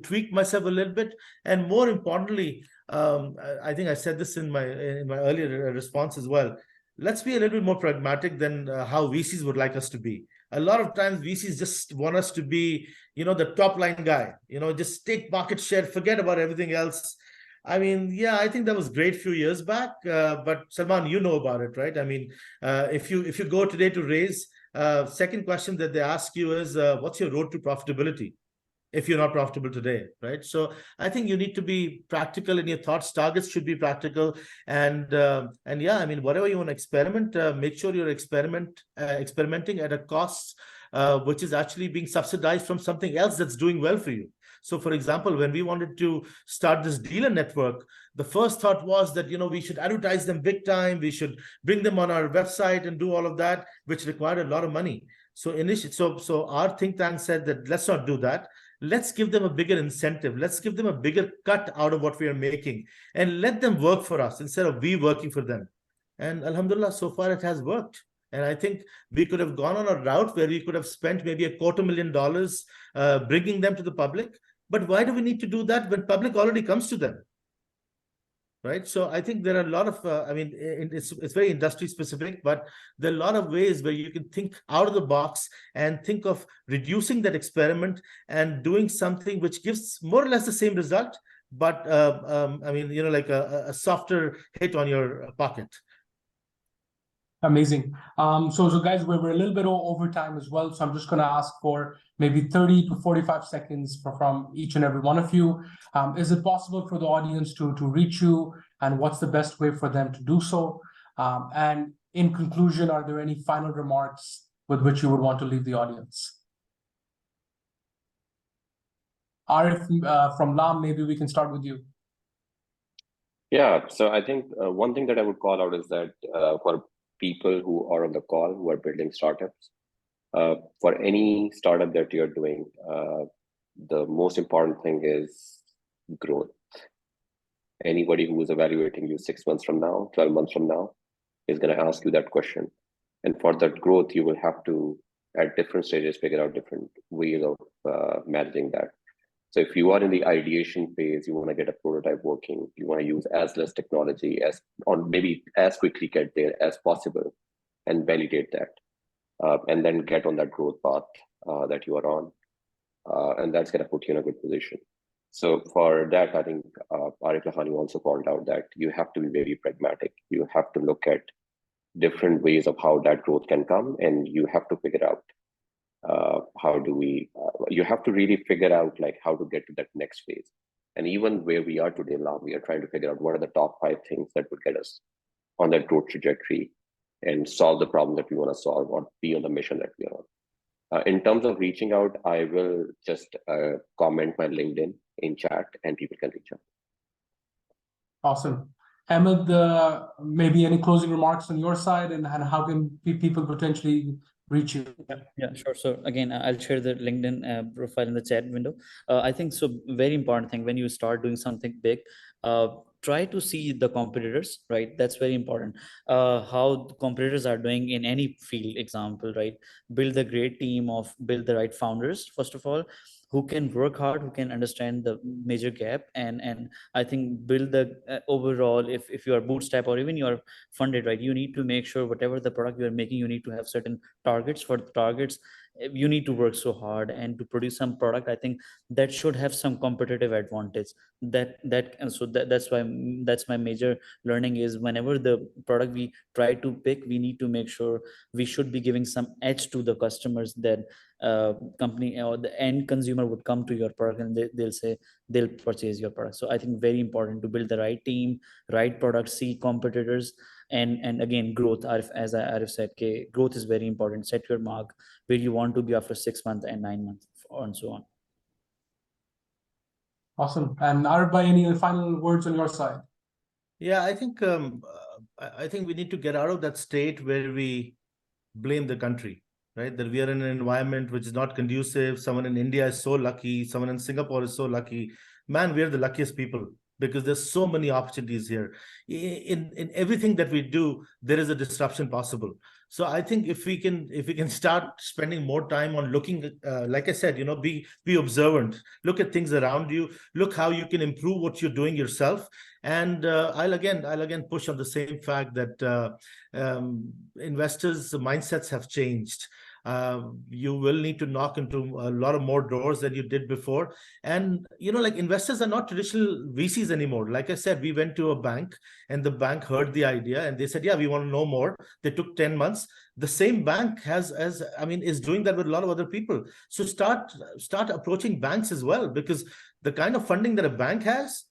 tweak myself a little bit. And more importantly, I think I said this in my earlier response as well. Let's be a little bit more pragmatic than how VCs would like us to be. A lot of times VCs just want us to be, the top line guy, just take market share, forget about everything else. I mean, yeah, I think that was great few years back. But Salman, you know about it, right? I mean, if you go today to raise, second question that they ask you is, what's your road to profitability? If you're not profitable today, right? So I think you need to be practical in your thoughts. Targets should be practical, and yeah, I mean, whatever you want to experiment, make sure you're experimenting at a cost which is actually being subsidized from something else that's doing well for you. So, for example, when we wanted to start this dealer network, the first thought was that we should advertise them big time. We should bring them on our website and do all of that, which required a lot of money. So so our think tank said that let's not do that. Let's give them a bigger incentive. Let's give them a bigger cut out of what we are making and let them work for us instead of we working for them. And Alhamdulillah, so far it has worked. And I think we could have gone on a route where we could have spent maybe $250,000 bringing them to the public. But why do we need to do that when public already comes to them? Right. So I think there are a lot of, it's very industry specific, but there are a lot of ways where you can think out of the box and think of reducing that experiment and doing something which gives more or less the same result, but like a softer hit on your pocket. Amazing. So guys, we're a little bit over time as well. So I'm just going to ask for maybe 30 to 45 seconds from each and every one of you. Is it possible for the audience to reach you, and what's the best way for them to do so? And in conclusion, are there any final remarks with which you would want to leave the audience? Arif, from Lam, maybe we can start with you. Yeah, so I think one thing that I would call out is that for people who are on the call who are building startups, for any startup that you're doing, the most important thing is growth. Anybody who is evaluating you 6 months from now, 12 months from now, is going to ask you that question. And for that growth, you will have to, at different stages, figure out different ways of managing that. So if you are in the ideation phase, you want to get a prototype working, you want to use as less technology or maybe as quickly get there as possible and validate that. And then get on that growth path that you are on. And that's going to put you in a good position. So for that, I think Arif Lakhani also called out that you have to be very pragmatic. You have to look at different ways of how that growth can come, and you have to figure out you have to really figure out like how to get to that next phase. And even where we are today now, we are trying to figure out what are the top 5 things that would get us on that growth trajectory and solve the problem that we want to solve or be on the mission that we are on. In terms of reaching out, I will just comment my LinkedIn in chat and people can reach out. Awesome. Ahmed, maybe any closing remarks on your side, and how can people potentially reach you? Yeah, sure. So again, I'll share the LinkedIn profile in the chat window. I think so very important thing when you start doing something big, try to see the competitors, right? That's very important. How the competitors are doing in any field, example, right? Build a great team build the right founders, first of all, who can work hard, who can understand the major gap, and I think build the overall, if you are bootstrap or even you are funded, right? You need to make sure whatever the product you are making, you need to have certain targets. For the targets, you need to work so hard, and to produce some product, I think that should have some competitive advantage. That's my major learning is whenever the product we try to pick, we need to make sure we should be giving some edge to the customers, that company or the end consumer would come to your product and they'll say they'll purchase your product. So I think very important to build the right team, right product, see competitors, and again, growth. As Arif said, okay, growth is very important. Set your mark where you want to be after 6 months and 9 months, and so on. Awesome. And Arif, any final words on your side? Yeah, I think we need to get out of that state where we blame the country, right? That we are in an environment which is not conducive. Someone in India is so lucky. Someone in Singapore is so lucky. Man, we are the luckiest people because there's so many opportunities here. In everything that we do, there is a disruption possible. So I think if we can start spending more time on looking, like I said, be observant, look at things around you, look how you can improve what you're doing yourself. And I'll again push on the same fact that investors' mindsets have changed. You will need to knock into a lot of more doors than you did before. And, like investors are not traditional VCs anymore. Like I said, we went to a bank and the bank heard the idea and they said, yeah, we want to know more. They took 10 months. The same bank is doing that with a lot of other people. So start approaching banks as well, because the kind of funding that a bank has,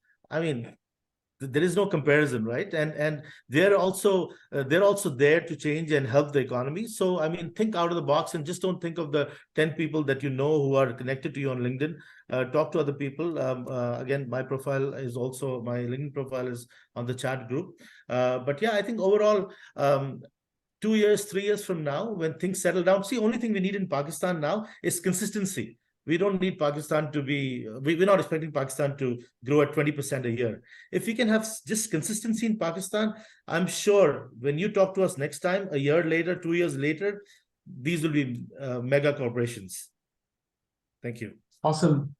there is no comparison, right? And they're also there to change and help the economy. So think out of the box and just don't think of the 10 people that who are connected to you on LinkedIn. Talk to other people. Again, my LinkedIn profile is on the chat group. But yeah, I think overall, 2 years, 3 years from now, when things settle down, only thing we need in Pakistan now is consistency. We don't need Pakistan to be, we're not expecting Pakistan to grow at 20% a year. If we can have just consistency in Pakistan, I'm sure when you talk to us next time, a year later, 2 years later, these will be mega corporations. Thank you. Awesome.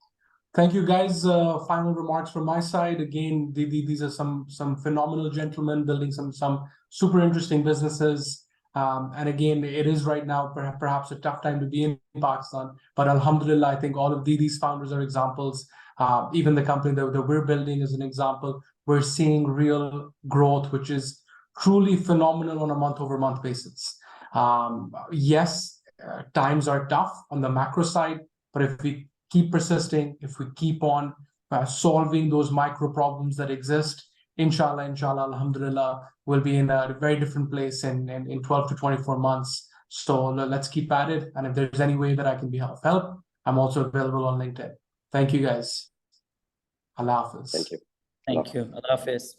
Thank you, guys. Final remarks from my side. Again, these are some phenomenal gentlemen building some super interesting businesses. And again, it is right now perhaps a tough time to be in Pakistan, but alhamdulillah, I think all of these founders are examples. Even the company that we're building is an example. We're seeing real growth, which is truly phenomenal on a month-over-month basis. Yes, times are tough on the macro side, but if we keep persisting, if we keep on solving those micro problems that exist, inshallah, alhamdulillah, we'll be in a very different place in 12 to 24 months. So let's keep at it. And if there's any way that I can be of help, I'm also available on LinkedIn. Thank you, guys. Allah Hafiz. Thank you. Thank you. Allah Hafiz.